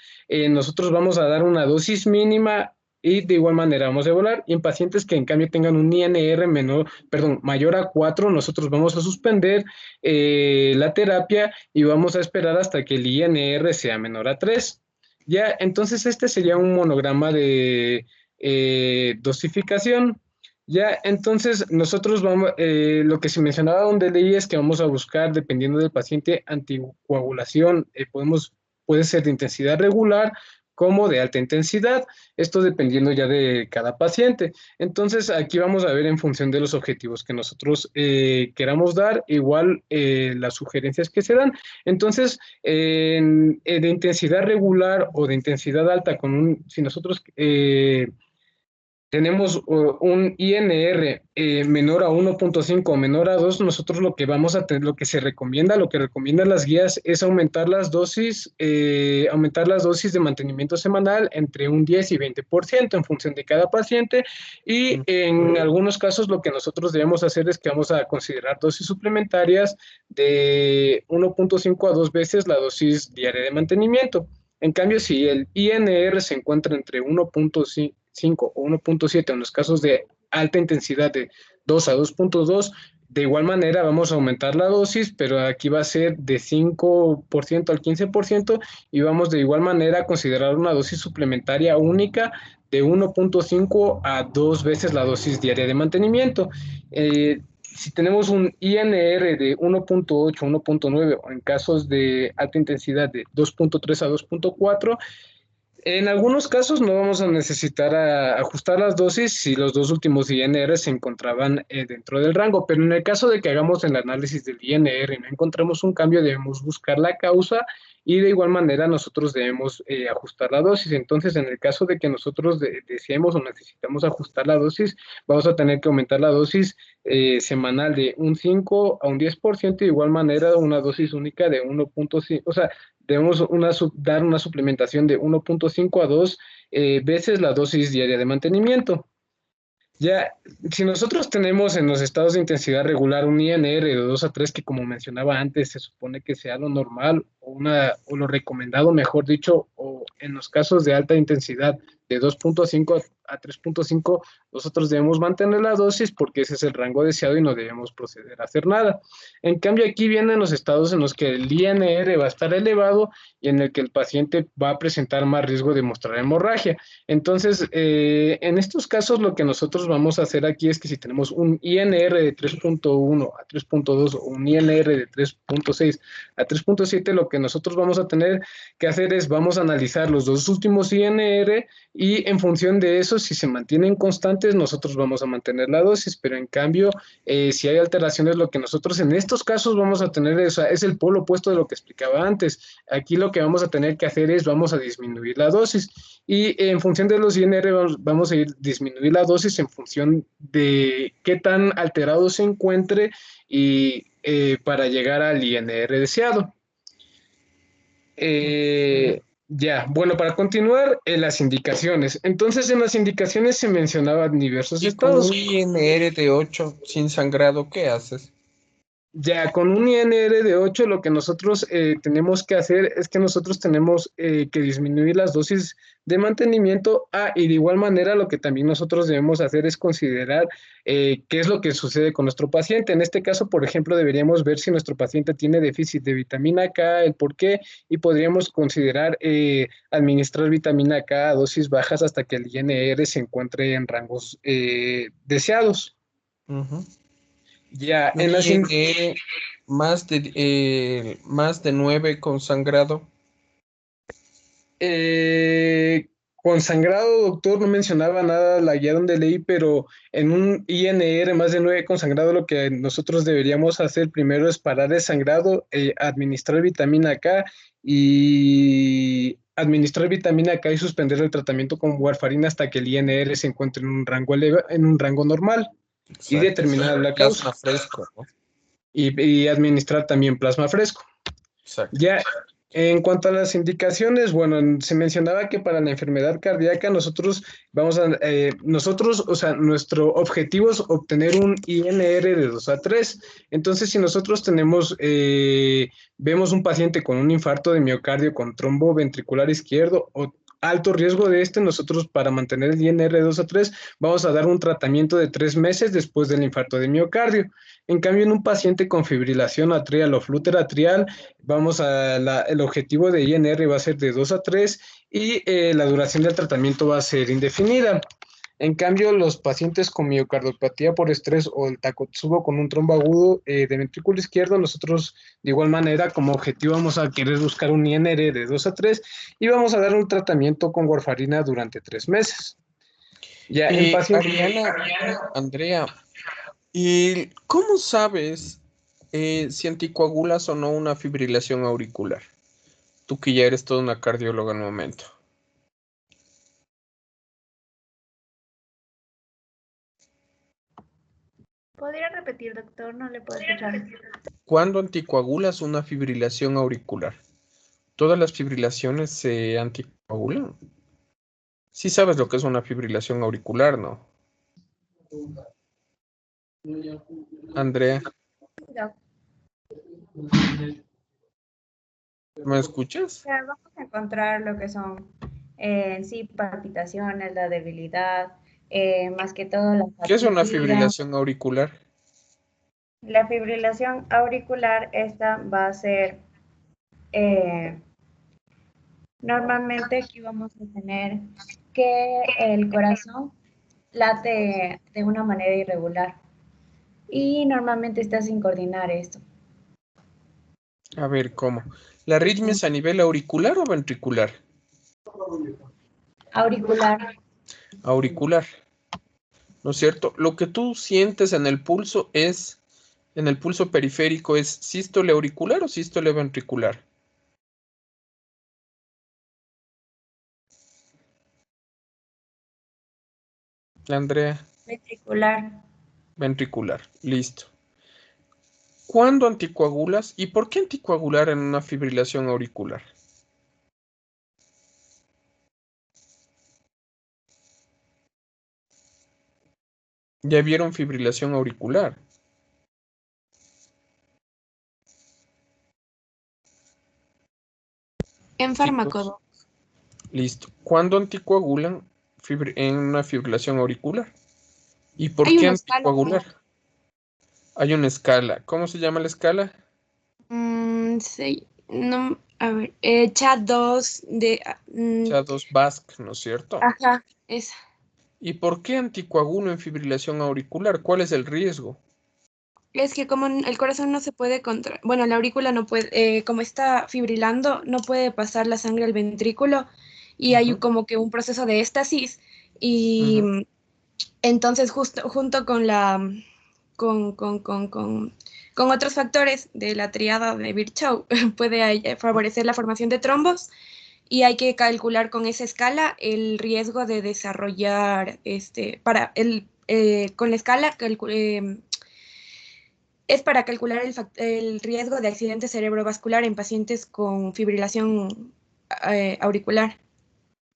nosotros vamos a dar una dosis mínima y de igual manera vamos a evaluar. Y en pacientes que en cambio tengan un INR mayor a 4, nosotros vamos a suspender la terapia y vamos a esperar hasta que el INR sea menor a 3. Ya, entonces este sería un monograma de dosificación. Ya, entonces nosotros vamos, lo que se mencionaba donde leí es que vamos a buscar, dependiendo del paciente, anticoagulación. Puede ser de intensidad regular, como de alta intensidad, esto dependiendo ya de cada paciente. Entonces, aquí vamos a ver en función de los objetivos que nosotros queramos dar, igual las sugerencias que se dan. Entonces, de intensidad regular o de intensidad alta, si nosotros tenemos un INR menor a 1.5 o menor a 2, nosotros lo que vamos a tener, lo que recomiendan las guías es aumentar las dosis de mantenimiento semanal entre un 10 y 20% en función de cada paciente, y en algunos casos lo que nosotros debemos hacer es que vamos a considerar dosis suplementarias de 1.5 a 2 veces la dosis diaria de mantenimiento. En cambio, si el INR se encuentra entre 1.5 o 1.7 en los casos de alta intensidad de 2 a 2.2, de igual manera vamos a aumentar la dosis, pero aquí va a ser de 5% al 15%, y vamos de igual manera a considerar una dosis suplementaria única de 1.5 a 2 veces la dosis diaria de mantenimiento. Si tenemos un INR de 1.8, 1.9 o en casos de alta intensidad de 2.3 a 2.4, en algunos casos no vamos a necesitar ajustar las dosis si los dos últimos INR se encontraban dentro del rango, pero en el caso de que hagamos el análisis del INR y no encontremos un cambio, debemos buscar la causa, y de igual manera nosotros debemos ajustar la dosis. Entonces, en el caso de que nosotros deseemos o necesitamos ajustar la dosis, vamos a tener que aumentar la dosis semanal de un 5 a un 10%, de igual manera una dosis única de 1.5, o sea, debemos dar una suplementación de 1.5 a 2 veces la dosis diaria de mantenimiento. Ya, si nosotros tenemos en los estados de intensidad regular un INR de 2 a 3, que como mencionaba antes, se supone que sea lo normal o lo recomendado, mejor dicho, o en los casos de alta intensidad de 2.5 a 3.5, nosotros debemos mantener la dosis porque ese es el rango deseado y no debemos proceder a hacer nada. En cambio, aquí vienen los estados en los que el INR va a estar elevado y en el que el paciente va a presentar más riesgo de mostrar hemorragia. Entonces, en estos casos lo que nosotros vamos a hacer aquí es que si tenemos un INR de 3.1 a 3.2 o un INR de 3.6 a 3.7, lo que nosotros vamos a tener que hacer es vamos a analizar los dos últimos INR, y en función de eso, si se mantienen constantes, nosotros vamos a mantener la dosis, pero en cambio, si hay alteraciones, lo que nosotros en estos casos vamos a tener es el polo opuesto de lo que explicaba antes. Aquí lo que vamos a tener que hacer es vamos a disminuir la dosis, y en función de los INR vamos a disminuir la dosis en función de qué tan alterado se encuentre y para llegar al INR deseado. Ya, bueno, para continuar, las indicaciones. Entonces, en las indicaciones se mencionaban diversos Y con estados. un INR de 8 sin sangrado, ¿qué haces? Ya, con un INR de 8, lo que nosotros tenemos que hacer es que nosotros tenemos que disminuir las dosis de mantenimiento. Y de igual manera, lo que también nosotros debemos hacer es considerar qué es lo que sucede con nuestro paciente. En este caso, por ejemplo, deberíamos ver si nuestro paciente tiene déficit de vitamina K, el por qué, y podríamos considerar administrar vitamina K a dosis bajas hasta que el INR se encuentre en rangos deseados. Ya, en las INR más de 9 con sangrado. Con sangrado, doctor, no mencionaba nada la guía donde leí, pero en un INR más de 9 con sangrado, lo que nosotros deberíamos hacer primero es parar el sangrado, administrar vitamina K y suspender el tratamiento con warfarina hasta que el INR se encuentre en un rango normal. Exacto. Y determinar la causa. Plasma fresco, ¿no? Y administrar también plasma fresco. Exacto. Ya, en cuanto a las indicaciones, bueno, se mencionaba que para la enfermedad cardíaca nosotros nuestro objetivo es obtener un INR de 2 a 3. Entonces, si nosotros vemos un paciente con un infarto de miocardio con trombo ventricular izquierdo o alto riesgo de nosotros para mantener el INR de 2 a 3 vamos a dar un tratamiento de 3 meses después del infarto de miocardio. En cambio, en un paciente con fibrilación atrial o flúter atrial, el objetivo de INR va a ser de 2 a 3 y la duración del tratamiento va a ser indefinida. En cambio, los pacientes con miocardiopatía por estrés o el Takotsubo con un trombo agudo de ventrículo izquierdo, nosotros de igual manera como objetivo vamos a querer buscar un INR de 2 a 3 y vamos a dar un tratamiento con warfarina durante 3 meses. Ya en pacientes... Andrea, ¿y cómo sabes si anticoagulas o no una fibrilación auricular? Tú que ya eres toda una cardióloga al momento. ¿Podría repetir, doctor? No le puedo escuchar. ¿Cuándo anticoagulas una fibrilación auricular? ¿Todas las fibrilaciones se anticoagulan? Sí sabes lo que es una fibrilación auricular, ¿no? Andrea, ¿me escuchas? Ya, vamos a encontrar lo que son en sí palpitaciones, la debilidad, más que todo la ¿Qué es una fatiga. fibrilación auricular? La fibrilación auricular, esta va a ser, normalmente aquí vamos a tener que el corazón late de una manera irregular y normalmente está sin coordinar esto. A ver, ¿cómo? ¿La arritmia es a nivel auricular o ventricular? Auricular. Auricular, ¿no es cierto? Lo que tú sientes en el pulso periférico, ¿es sístole auricular o sístole ventricular? Andrea, Ventricular. ventricular, listo. ¿Cuándo anticoagulas y por qué anticoagular en una fibrilación auricular? Ya vieron fibrilación auricular. En Chicos, fármaco. listo. ¿Cuándo anticoagulan en una fibrilación auricular? ¿Y por Hay qué una escala. anticoagular? Hay una escala. ¿Cómo se llama la escala? Sí, no, a ver, chat 2 de... Chá-2-Basque, ¿no es cierto? ajá, esa. ¿Y por qué anticoagulo en fibrilación auricular? ¿Cuál es el riesgo? Es que como el corazón no se puede contra, bueno, la aurícula no puede, como está fibrilando, no puede pasar la sangre al ventrículo y hay Ujú, como que un proceso de éstasis y ujú. entonces justo junto con la con otros factores de la triada de Virchow puede favorecer la formación de trombos y hay que calcular con esa escala el riesgo de desarrollar para el con la escala es para calcular el riesgo de accidente cerebrovascular en pacientes con fibrilación auricular.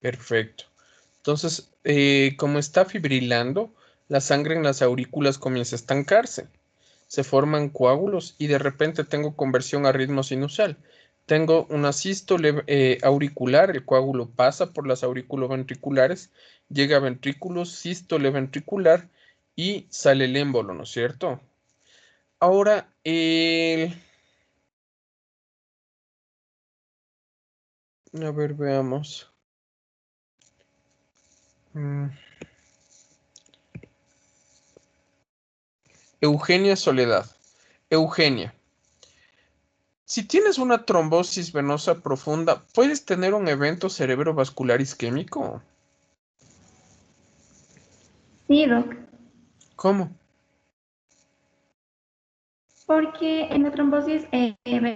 Perfecto. Entonces, como está fibrilando, la sangre en las aurículas comienza a estancarse. Se forman coágulos y de repente tengo conversión a ritmo sinusal. Tengo una sístole auricular, el coágulo pasa por las auriculoventriculares, llega a ventrículos, sístole ventricular y sale el émbolo, ¿no es cierto? Ahora, a ver, veamos. Mm, Eugenia Soledad. Eugenia. Si tienes una trombosis venosa profunda, ¿puedes tener un evento cerebrovascular isquémico? Sí, doc. ¿Cómo? Porque en la trombosis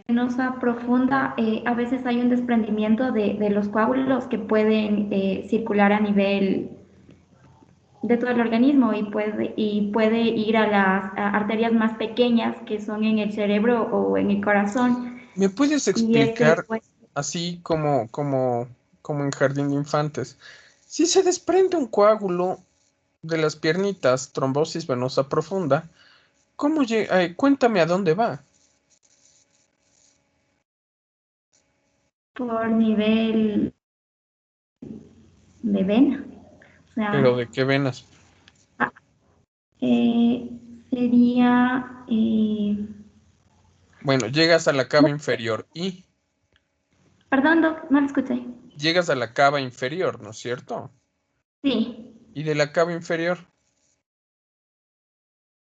venosa profunda a veces hay un desprendimiento de los coágulos que pueden circular a nivel de todo el organismo y puede ir a las arterias más pequeñas que son en el cerebro o en el corazón. ¿Me puedes Y este, explicar, pues, así como en jardín de infantes, si se desprende un coágulo de las piernitas, trombosis venosa profunda, ¿cómo llega? Cuéntame a dónde va. por nivel de vena. O ¿Pero sea, de qué venas? ah, eh, sería, Bueno, llegas a la cava inferior y perdón, doc, no lo escuché. llegas a la cava inferior, ¿no es cierto? Sí. ¿Y de la cava inferior?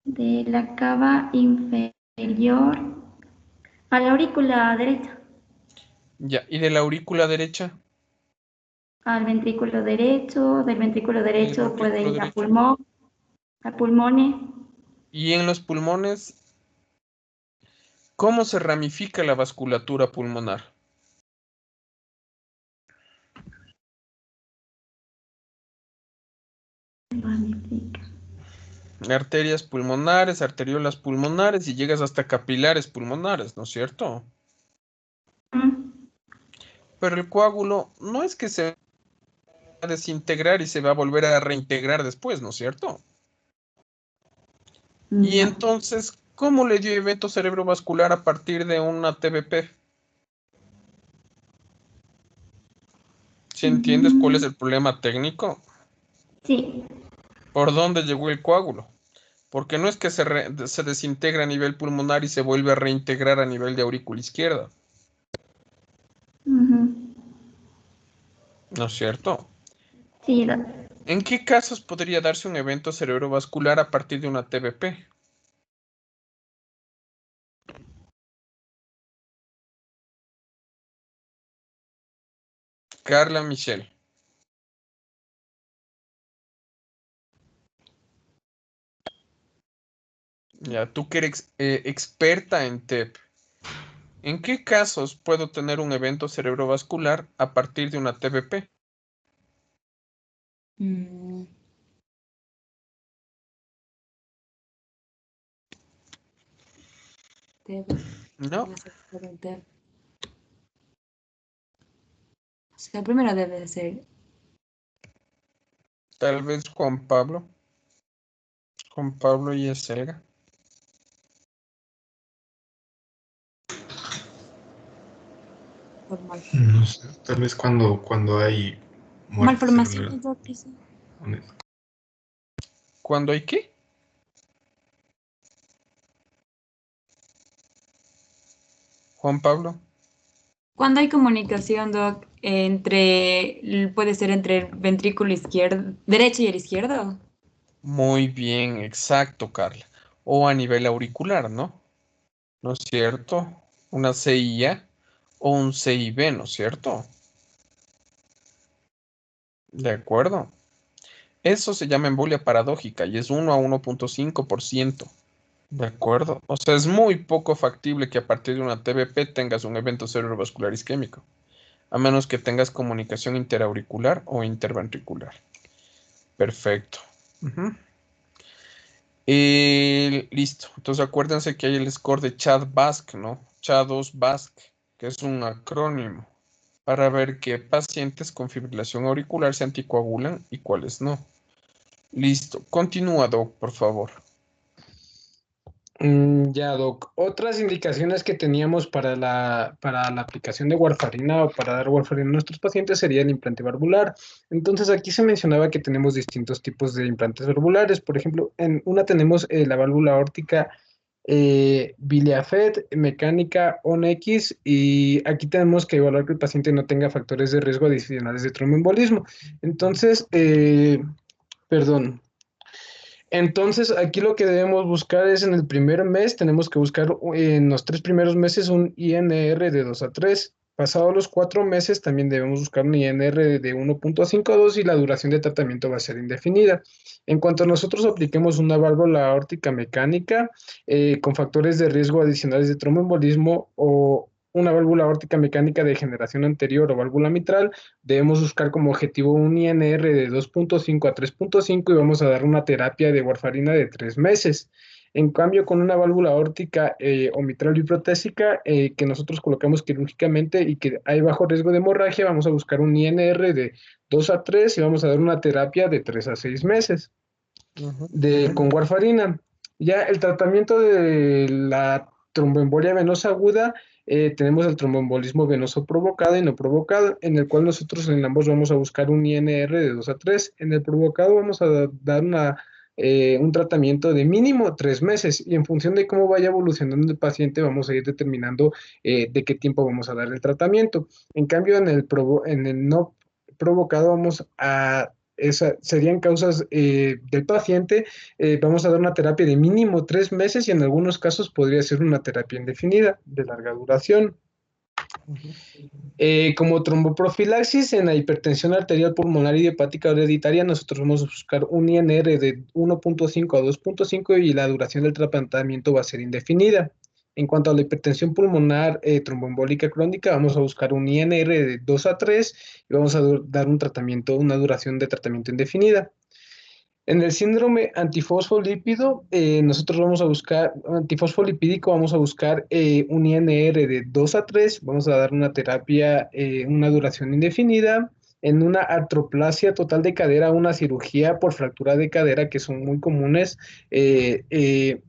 De la cava inferior a la aurícula derecha, Ya. ¿Y de la aurícula derecha? al ventrículo derecho, del ventrículo Del derecho puede ventrículo ir a derecho. pulmón, a pulmones. ¿Y en los pulmones? ¿Cómo se ramifica la vasculatura pulmonar? Arterias pulmonares, arteriolas pulmonares y llegas hasta capilares pulmonares, ¿no es cierto? Pero el coágulo no es que se va a desintegrar y se va a volver a reintegrar después, ¿no es cierto? Y No. entonces, ¿cómo le dio evento cerebrovascular a partir de una TBP? ¿Sí entiendes cuál es el problema técnico? Sí. ¿Por dónde llegó el coágulo? Porque no es que se desintegra a nivel pulmonar y se vuelve a reintegrar a nivel de aurícula izquierda, ¿no es cierto? Sí, ¿En qué casos podría darse un evento cerebrovascular a partir de una TBP? Carla Michelle. Ya, tú que eres experta en TEP. ¿En qué casos puedo tener un evento cerebrovascular a partir de una TBP? No, O sea, primero debe de ser. tal vez Juan Pablo. Juan Pablo y Eselga. No sé, tal vez cuando hay muerte cerebral. Malformaciones, Doc, dice. ¿Cuándo hay qué? Juan Pablo. Cuando hay comunicación, Doc, puede ser entre el ventrículo izquierdo, derecho y el izquierdo. Muy bien, exacto, Carla. O a nivel auricular, ¿no? ¿No es cierto? Una CIA o un CIB, ¿no es cierto? De acuerdo. Eso se llama embolia paradójica y es 1 a 1.5%. De acuerdo. O sea, es muy poco factible que a partir de una TBP tengas un evento cerebrovascular isquémico, a menos que tengas comunicación interauricular o interventricular. Perfecto. Listo. Entonces acuérdense que hay el score de Chad-Basque, ¿no? Chad-2-Basque, que es un acrónimo para ver qué pacientes con fibrilación auricular se anticoagulan y cuáles no. Listo. Continúa, Doc, por favor. Ya, Doc. Otras indicaciones que teníamos para la aplicación de warfarina o para dar warfarina a nuestros pacientes sería el implante valvular. Entonces, aquí se mencionaba que tenemos distintos tipos de implantes valvulares. Por ejemplo, en una tenemos la válvula aórtica Biliafed, mecánica ONX, y aquí tenemos que evaluar que el paciente no tenga factores de riesgo adicionales de tromboembolismo. Entonces, perdón. Entonces, aquí lo que debemos buscar es en el primer mes, tenemos que buscar en los 3 primeros meses un INR de 2 a 3. Pasados los 4 meses, también debemos buscar un INR de 1.5 a 2 y la duración de tratamiento va a ser indefinida. En cuanto nosotros apliquemos una válvula aórtica mecánica con factores de riesgo adicionales de tromboembolismo o una válvula aórtica mecánica de generación anterior o válvula mitral, debemos buscar como objetivo un INR de 2.5 a 3.5 y vamos a dar una terapia de warfarina de 3 meses. En cambio, con una válvula aórtica o mitral biprotésica que nosotros colocamos quirúrgicamente y que hay bajo riesgo de hemorragia, vamos a buscar un INR de 2 a 3 y vamos a dar una terapia de 3 a 6 meses con warfarina. Ya el tratamiento de la tromboembolia venosa aguda, tenemos el tromboembolismo venoso provocado y no provocado, en el cual nosotros en ambos vamos a buscar un INR de 2 a 3. En el provocado vamos a dar un tratamiento de mínimo 3 meses y en función de cómo vaya evolucionando el paciente vamos a ir determinando de qué tiempo vamos a dar el tratamiento. En cambio, en el no provocado vamos a serían causas del paciente. Vamos a dar una terapia de mínimo 3 meses y en algunos casos podría ser una terapia indefinida de larga duración. Como tromboprofilaxis en la hipertensión arterial pulmonar idiopática hereditaria, nosotros vamos a buscar un INR de 1.5 a 2.5 y la duración del tratamiento va a ser indefinida. En cuanto a la hipertensión pulmonar tromboembólica crónica, vamos a buscar un INR de 2 a 3 y vamos a dar una duración de tratamiento indefinida. En el síndrome antifosfolípido, nosotros vamos a buscar, antifosfolipídico, vamos a buscar un INR de 2 a 3, vamos a dar una terapia, una duración indefinida. En una artroplasia total de cadera, una cirugía por fractura de cadera, que son muy comunes,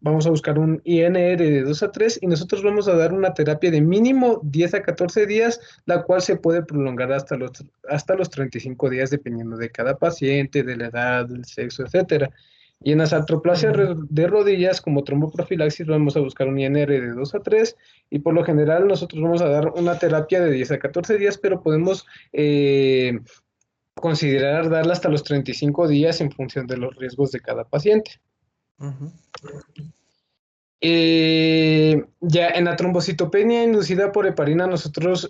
vamos a buscar un INR de 2 a 3 y nosotros vamos a dar una terapia de mínimo 10 a 14 días, la cual se puede prolongar hasta los 35 días, dependiendo de cada paciente, de la edad, del sexo, etcétera. Y en las artroplasias de rodillas, como tromboprofilaxis, vamos a buscar un INR de 2 a 3 y por lo general nosotros vamos a dar una terapia de 10 a 14 días, pero podemos considerar darla hasta los 35 días en función de los riesgos de cada paciente. Ya en la trombocitopenia inducida por heparina, nosotros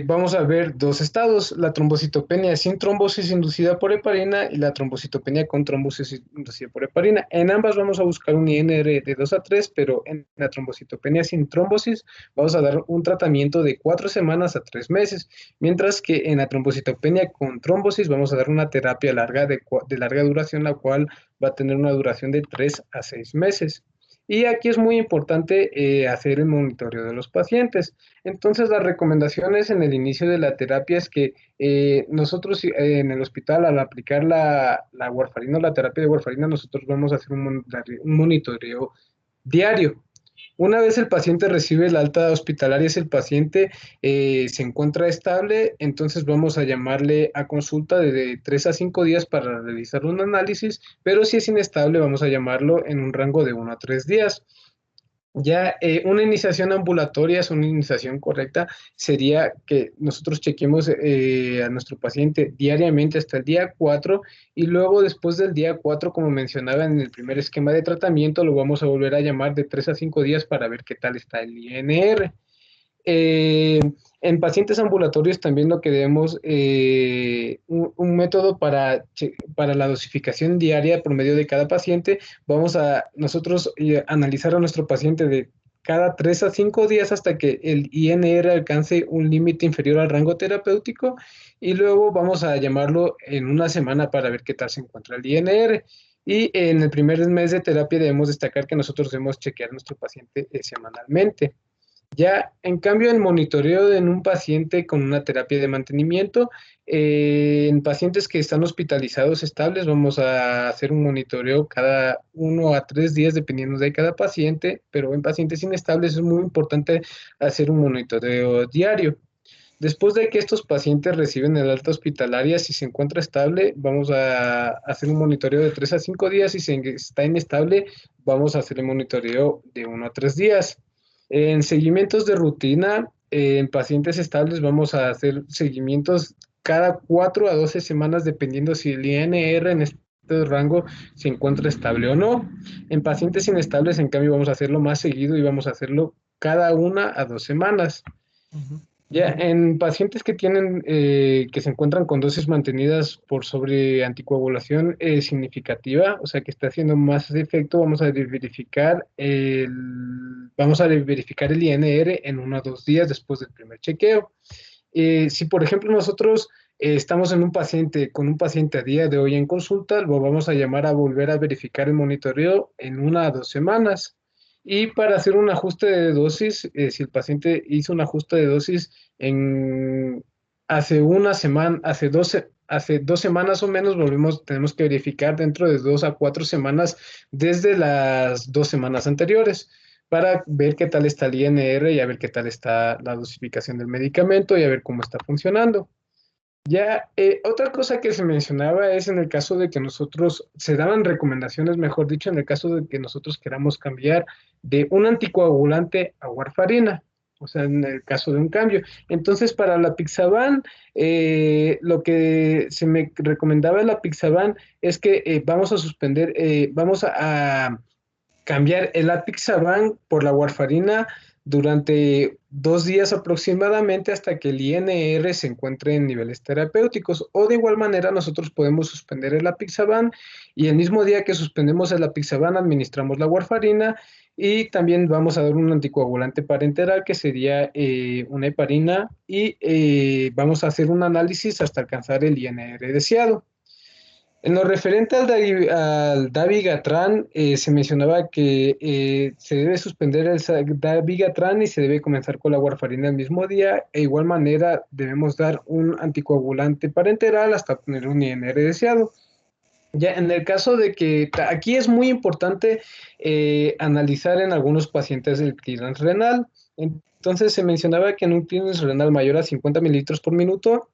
vamos a ver dos estados: la trombocitopenia sin trombosis inducida por heparina y la trombocitopenia con trombosis inducida por heparina. En ambas vamos a buscar un INR de 2 a 3, pero en la trombocitopenia sin trombosis vamos a dar un tratamiento de 4 semanas a 3 meses, mientras que en la trombocitopenia con trombosis vamos a dar una terapia larga de larga duración, la cual va a tener una duración de 3 a 6 meses. Y aquí es muy importante hacer el monitoreo de los pacientes. Entonces, las recomendaciones en el inicio de la terapia es que nosotros en el hospital, al aplicar la warfarina o la terapia de warfarina, nosotros vamos a hacer un monitoreo diario. Una vez el paciente recibe el alta hospitalaria, si el paciente se encuentra estable, entonces vamos a llamarle a consulta de 3 a 5 días para realizar un análisis, pero si es inestable, vamos a llamarlo en un rango de 1 a 3 días. Ya una iniciación ambulatoria, es una iniciación correcta, sería que nosotros chequemos a nuestro paciente diariamente hasta el día 4 y luego después del día 4, como mencionaba en el primer esquema de tratamiento, lo vamos a volver a llamar de 3 a 5 días para ver qué tal está el INR. En pacientes ambulatorios también lo que debemos, un método para la dosificación diaria por medio de cada paciente, vamos a nosotros analizar a nuestro paciente de cada 3 a 5 días hasta que el INR alcance un límite inferior al rango terapéutico y luego vamos a llamarlo en una semana para ver qué tal se encuentra el INR. Y en el primer mes de terapia debemos destacar que nosotros debemos chequear a nuestro paciente semanalmente. Ya, en cambio, el monitoreo en un paciente con una terapia de mantenimiento, en pacientes que están hospitalizados estables, vamos a hacer un monitoreo cada 1 a 3 días, dependiendo de cada paciente, pero en pacientes inestables es muy importante hacer un monitoreo diario. Después de que estos pacientes reciben el alta hospitalaria, si se encuentra estable, vamos a hacer un monitoreo de 3 a 5 días. Si está inestable, vamos a hacer el monitoreo de 1 a 3 días. En seguimientos de rutina, en pacientes estables vamos a hacer seguimientos cada 4 a 12 semanas, dependiendo si el INR en este rango se encuentra estable o no. En pacientes inestables, en cambio, vamos a hacerlo más seguido y vamos a hacerlo cada 1 a 2 semanas. Ya, en pacientes que tienen, que se encuentran con dosis mantenidas por sobre anticoagulación significativa, o sea que está haciendo más efecto, vamos a verificar el INR en 1 a 2 días después del primer chequeo. Si por ejemplo nosotros estamos con un paciente a día de hoy en consulta, lo vamos a llamar a volver a verificar el monitoreo en 1 a 2 semanas. Y para hacer un ajuste de dosis, si el paciente hizo un ajuste de dosis hace 2 semanas o menos, tenemos que verificar dentro de 2 a 4 semanas desde las 2 semanas anteriores para ver qué tal está el INR y a ver qué tal está la dosificación del medicamento y a ver cómo está funcionando. Ya, otra cosa que se mencionaba es en el caso de que se daban recomendaciones, mejor dicho, en el caso de que nosotros queramos cambiar de un anticoagulante a warfarina. o sea, en el caso de un cambio. Entonces, para la Pixaban, lo que se me recomendaba en la Pixaban es que vamos a suspender, vamos a cambiar el apixaban por la warfarina durante 2 días aproximadamente hasta que el INR se encuentre en niveles terapéuticos. O de igual manera nosotros podemos suspender el apixaban y el mismo día que suspendemos el apixaban administramos la warfarina y también vamos a dar un anticoagulante parenteral que sería una heparina y vamos a hacer un análisis hasta alcanzar el INR deseado. En lo referente al dabigatran, se mencionaba que se debe suspender el dabigatran y se debe comenzar con la warfarina el mismo día. E igual manera, debemos dar un anticoagulante parenteral hasta obtener un INR deseado. Ya en el caso de que aquí es muy importante analizar en algunos pacientes el clearance renal. Entonces se mencionaba que en un clearance renal mayor a 50 mililitros por minuto,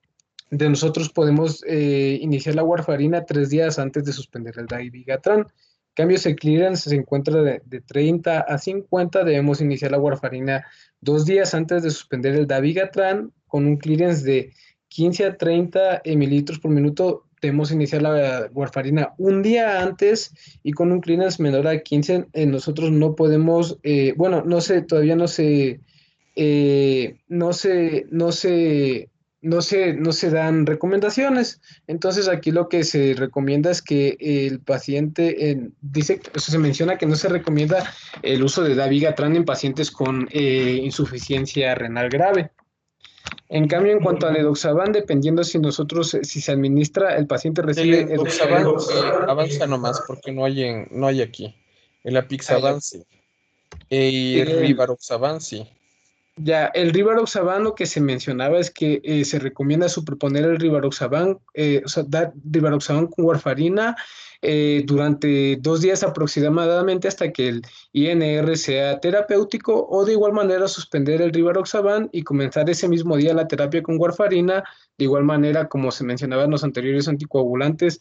de nosotros podemos iniciar la warfarina 3 días antes de suspender el dabigatran. En cambio, si el clearance se encuentra de 30 a 50, debemos iniciar la warfarina 2 días antes de suspender el dabigatran. Con un clearance de 15 a 30 mililitros por minuto, debemos iniciar la warfarina un día antes y con un clearance menor a 15, nosotros no podemos, bueno, no sé, todavía no se dan recomendaciones. Entonces aquí lo que se recomienda es que el paciente, dice, o sea, se menciona que no se recomienda el uso de dabigatran en pacientes con insuficiencia renal grave. En cambio, en cuanto al edoxaban, dependiendo si se administra, el paciente recibe El edoxaban avanza nomás porque no hay aquí. El apixaban sí. Y el rivaroxaban sí. Ya, el rivaroxaban lo que se mencionaba es que se recomienda superponer el rivaroxaban, o sea, dar rivaroxaban con warfarina durante 2 días aproximadamente hasta que el INR sea terapéutico o de igual manera suspender el rivaroxaban y comenzar ese mismo día la terapia con warfarina. De igual manera, como se mencionaba en los anteriores anticoagulantes,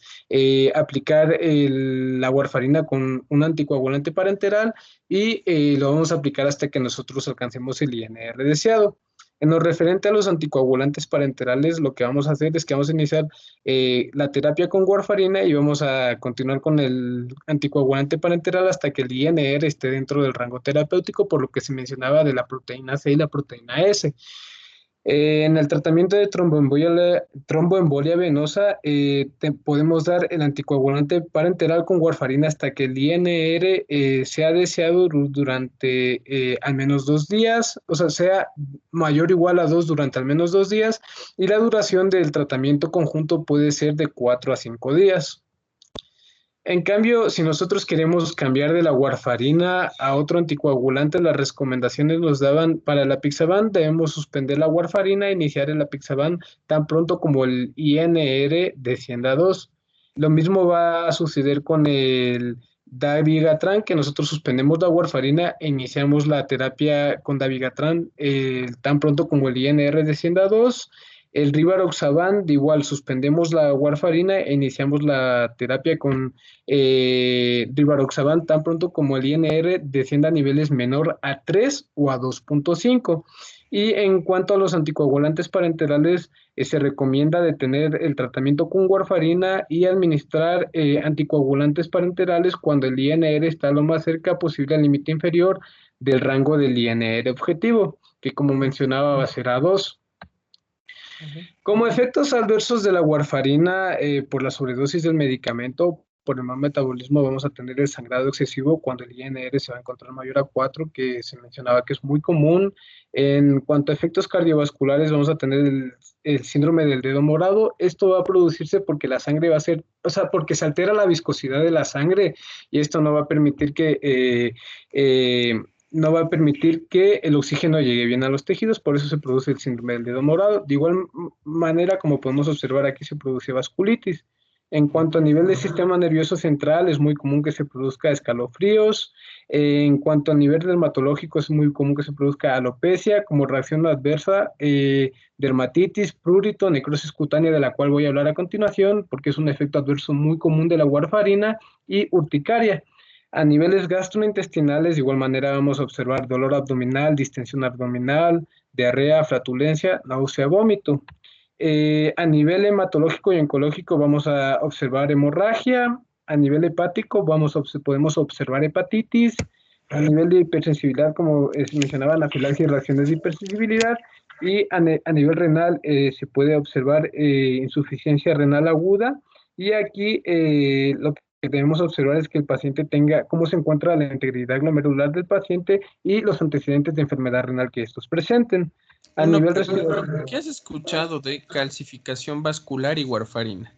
aplicar la warfarina con un anticoagulante parenteral y lo vamos a aplicar hasta que nosotros alcancemos el INR deseado. En lo referente a los anticoagulantes parenterales, lo que vamos a hacer es que vamos a iniciar la terapia con warfarina y vamos a continuar con el anticoagulante parenteral hasta que el INR esté dentro del rango terapéutico, por lo que se mencionaba de la proteína C y la proteína S. En el tratamiento de tromboembolia venosa, podemos dar el anticoagulante parenteral con warfarina hasta que el INR sea deseado durante al menos 2 días, o sea mayor o igual a 2 durante al menos 2 días, y la duración del tratamiento conjunto puede ser de 4 a 5 días. En cambio, si nosotros queremos cambiar de la warfarina a otro anticoagulante, las recomendaciones nos daban para el apixaban, debemos suspender la warfarina e iniciar el apixaban tan pronto como el INR descienda a 2. Lo mismo va a suceder con el dabigatran, que nosotros suspendemos la warfarina e iniciamos la terapia con dabigatran tan pronto como el INR descienda a 2. El rivaroxaban, de igual, suspendemos la warfarina e iniciamos la terapia con rivaroxaban tan pronto como el INR descienda a niveles menor a 3 o a 2.5. Y en cuanto a los anticoagulantes parenterales, se recomienda detener el tratamiento con warfarina y administrar anticoagulantes parenterales cuando el INR está lo más cerca posible al límite inferior del rango del INR objetivo, que como mencionaba va a ser a 2. Como efectos adversos de la warfarina por la sobredosis del medicamento, por el mal metabolismo, vamos a tener el sangrado excesivo cuando el INR se va a encontrar mayor a 4, que se mencionaba que es muy común. En cuanto a efectos cardiovasculares, vamos a tener el síndrome del dedo morado. Esto va a producirse porque la sangre va a ser, o sea, porque se altera la viscosidad de la sangre y esto no va a permitir que el oxígeno llegue bien a los tejidos, por eso se produce el síndrome del dedo morado. De igual manera, como podemos observar aquí, se produce vasculitis. En cuanto a nivel del sistema nervioso central, es muy común que se produzca escalofríos. En cuanto a nivel dermatológico, es muy común que se produzca alopecia como reacción adversa, dermatitis, prurito, necrosis cutánea, de la cual voy a hablar a continuación, porque es un efecto adverso muy común de la warfarina, y urticaria. A niveles gastrointestinales, de igual manera vamos a observar dolor abdominal, distensión abdominal, diarrea, flatulencia, náusea, vómito. A nivel hematológico y oncológico vamos a observar hemorragia. A nivel hepático podemos observar hepatitis. A nivel de hipersensibilidad, como se mencionaba, anafilaxia y reacciones de hipersensibilidad. Y a nivel renal se puede observar insuficiencia renal aguda. Y aquí lo que debemos observar es que el paciente tenga cómo se encuentra la integridad glomerular del paciente y los antecedentes de enfermedad renal que estos presenten. A Una nivel pregunta, respiratorio. ¿qué has escuchado de calcificación vascular y warfarina?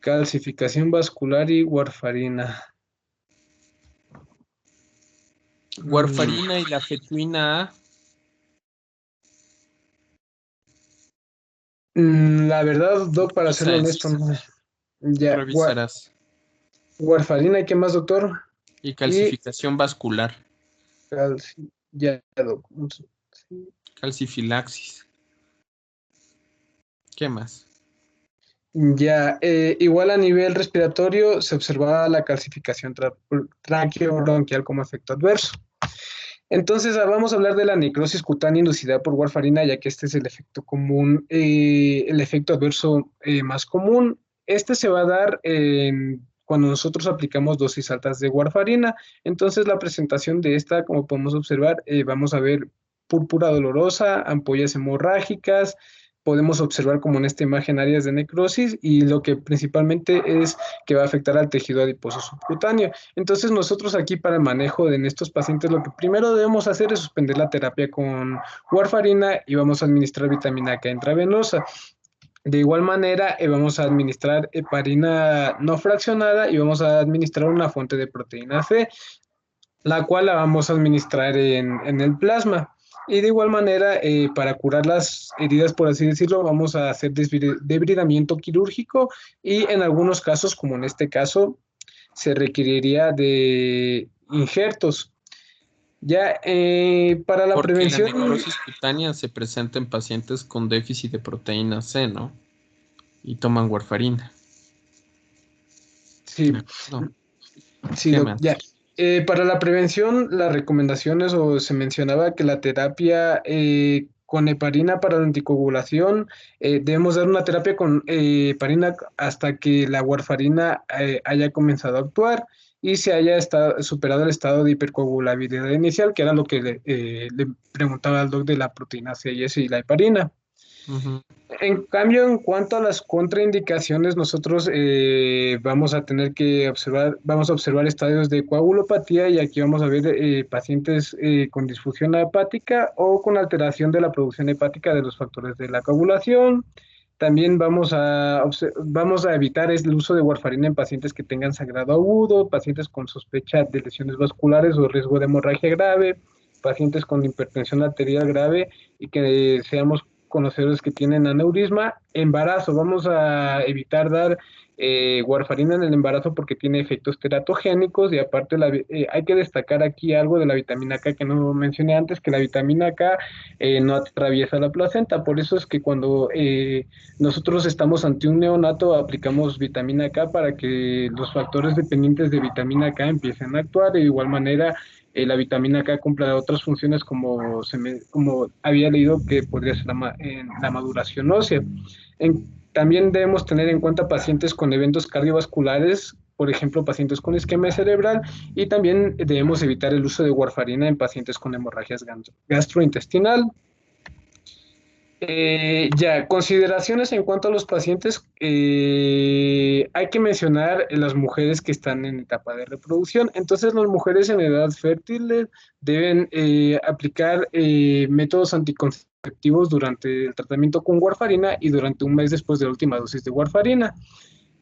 Calcificación vascular y warfarina. Warfarina y la fetuina A. La verdad, Doc, para serlo honesto, no. Ya, Revisarás. warfarina, ¿y qué más, doctor? Y Y calcificación vascular. ya, Doc. Sí. Calcifilaxis. ¿Qué más? Ya, igual a nivel respiratorio se observaba la calcificación traqueobronquial como efecto adverso. Entonces, vamos a hablar de la necrosis cutánea inducida por warfarina, ya que este es el efecto común, el efecto adverso más común. Este se va a dar cuando nosotros aplicamos dosis altas de warfarina. Entonces, la presentación de esta, como podemos observar, vamos a ver púrpura dolorosa, ampollas hemorrágicas, podemos observar como en esta imagen áreas de necrosis y lo que principalmente es que va a afectar al tejido adiposo subcutáneo. Entonces nosotros aquí para el manejo en estos pacientes lo que primero debemos hacer es suspender la terapia con warfarina y vamos a administrar vitamina K intravenosa. De igual manera, vamos a administrar heparina no fraccionada y vamos a administrar una fuente de proteína C, la cual la vamos a administrar en el plasma. Y de igual manera, para curar las heridas, por así decirlo, vamos a hacer debridamiento quirúrgico y en algunos casos, como en este caso, se requeriría de injertos. Ya para la Porque la prevención, necrosis cutánea se presenta en pacientes con déficit de proteína C, ¿no? Y toman warfarina. sí, No. sí, ¿Qué más? ya. Para la prevención, las recomendaciones o se mencionaba que la terapia con heparina para la anticoagulación, debemos dar una terapia con heparina hasta que la warfarina haya comenzado a actuar y se haya superado el estado de hipercoagulabilidad inicial, que era lo que le preguntaba al doc de la proteína C y la heparina. Ujú. En cambio, en cuanto a las contraindicaciones, nosotros vamos a tener que vamos a observar estadios de coagulopatía y aquí vamos a ver pacientes con disfunción hepática o con alteración de la producción hepática de los factores de la coagulación. También vamos a evitar el uso de warfarina en pacientes que tengan sangrado agudo, pacientes con sospecha de lesiones vasculares o riesgo de hemorragia grave, pacientes con hipertensión arterial grave y que seamos conocedores que tienen aneurisma. Embarazo, vamos a evitar dar warfarina en el embarazo porque tiene efectos teratogénicos y aparte hay que destacar aquí algo de la vitamina K que no mencioné antes, que la vitamina K no atraviesa la placenta, por eso es que cuando nosotros estamos ante un neonato aplicamos vitamina K para que los factores dependientes de vitamina K empiecen a actuar. De igual manera, la vitamina K cumple otras funciones como había leído que podría ser en la maduración ósea. También debemos tener en cuenta pacientes con eventos cardiovasculares, por ejemplo, pacientes con isquemia cerebral, y también debemos evitar el uso de warfarina en pacientes con hemorragias gastrointestinal. Ya, consideraciones en cuanto a los pacientes, hay que mencionar las mujeres que están en etapa de reproducción. Entonces, las mujeres en edad fértil deben aplicar métodos anticonceptivos durante el tratamiento con warfarina y durante un mes después de la última dosis de warfarina.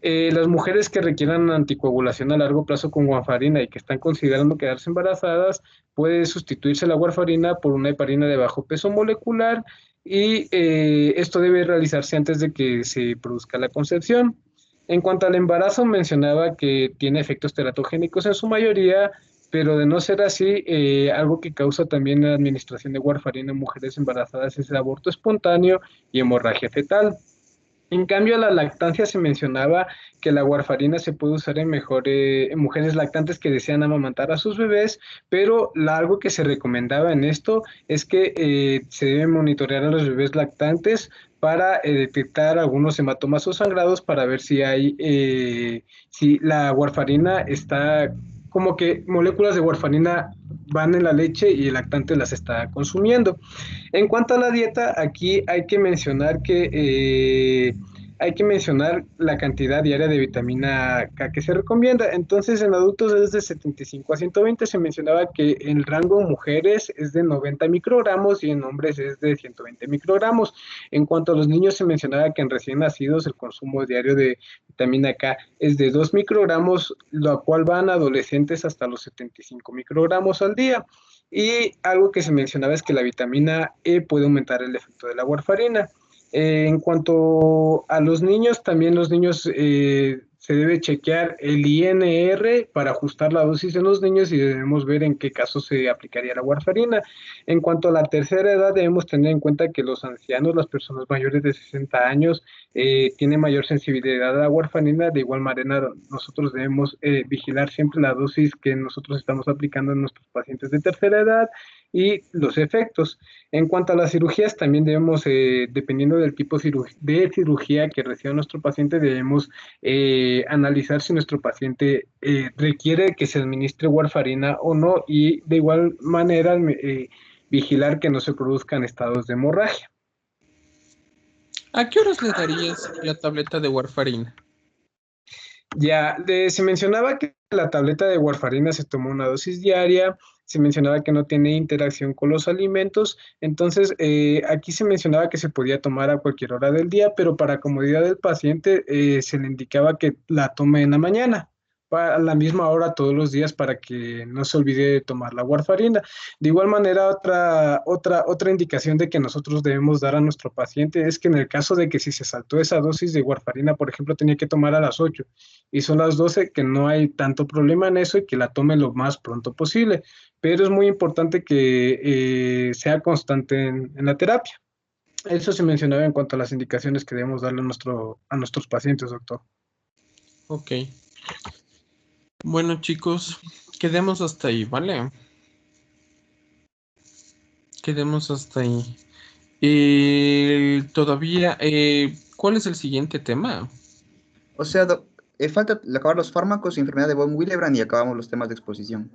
Las mujeres que requieran anticoagulación a largo plazo con warfarina y que están considerando quedarse embarazadas, puede sustituirse la warfarina por una heparina de bajo peso molecular y esto debe realizarse antes de que se produzca la concepción. En cuanto al embarazo, mencionaba que tiene efectos teratogénicos en su mayoría, pero de no ser así, algo que causa también la administración de warfarina en mujeres embarazadas es el aborto espontáneo y hemorragia fetal. En cambio, la lactancia se mencionaba que la warfarina se puede usar en en mujeres lactantes que desean amamantar a sus bebés, pero algo que se recomendaba en esto es que se debe monitorear a los bebés lactantes para detectar algunos hematomas o sangrados para ver si la warfarina está, como que moléculas de warfarina van en la leche y el lactante las está consumiendo. En cuanto a la dieta, aquí hay que mencionar la cantidad diaria de vitamina K que se recomienda. Entonces, en adultos es de 75 a 120. Se mencionaba que el rango en mujeres es de 90 microgramos y en hombres es de 120 microgramos. En cuanto a los niños, se mencionaba que en recién nacidos el consumo diario de vitamina K es de 2 microgramos, lo cual van adolescentes hasta los 75 microgramos al día. Y algo que se mencionaba es que la vitamina E puede aumentar el efecto de la warfarina. En cuanto a los niños, también los niños se debe chequear el INR para ajustar la dosis en los niños y debemos ver en qué caso se aplicaría la warfarina. En cuanto a la tercera edad, debemos tener en cuenta que los ancianos, las personas mayores de 60 años, tienen mayor sensibilidad a la warfarina. De igual manera, nosotros debemos vigilar siempre la dosis que nosotros estamos aplicando en nuestros pacientes de tercera edad y los efectos. En cuanto a las cirugías, también debemos, dependiendo del tipo de cirugía que reciba nuestro paciente, debemos analizar si nuestro paciente requiere que se administre warfarina o no y de igual manera vigilar que no se produzcan estados de hemorragia. ¿A qué horas le darías la tableta de warfarina? Ya, se mencionaba que la tableta de warfarina se toma una dosis diaria, se mencionaba que no tiene interacción con los alimentos, entonces aquí se mencionaba que se podía tomar a cualquier hora del día, pero para comodidad del paciente se le indicaba que la tome en la mañana, a la misma hora todos los días para que no se olvide de tomar la warfarina. De igual manera, otra indicación de que nosotros debemos dar a nuestro paciente es que en el caso de que si se saltó esa dosis de warfarina, por ejemplo, tenía que tomar a las 8 y son las 12, que no hay tanto problema en eso y que la tome lo más pronto posible. Pero es muy importante que sea constante en la terapia. Eso se mencionaba en cuanto a las indicaciones que debemos darle a nuestros pacientes, doctor. Ok. Bueno, chicos, quedemos hasta ahí, ¿vale? Quedemos hasta ahí. Todavía, ¿cuál es el siguiente tema? O sea, falta acabar los fármacos y enfermedad de von Willebrand y acabamos los temas de exposición.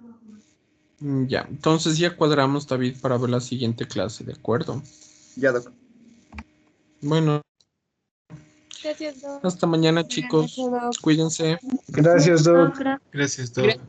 Ya, entonces ya cuadramos, David, para ver la siguiente clase, ¿de acuerdo? Ya, doc. Bueno, Gracias, Doc. hasta mañana, chicos. Gracias, Doc. Cuídense. Gracias, doc. Gracias, Doc.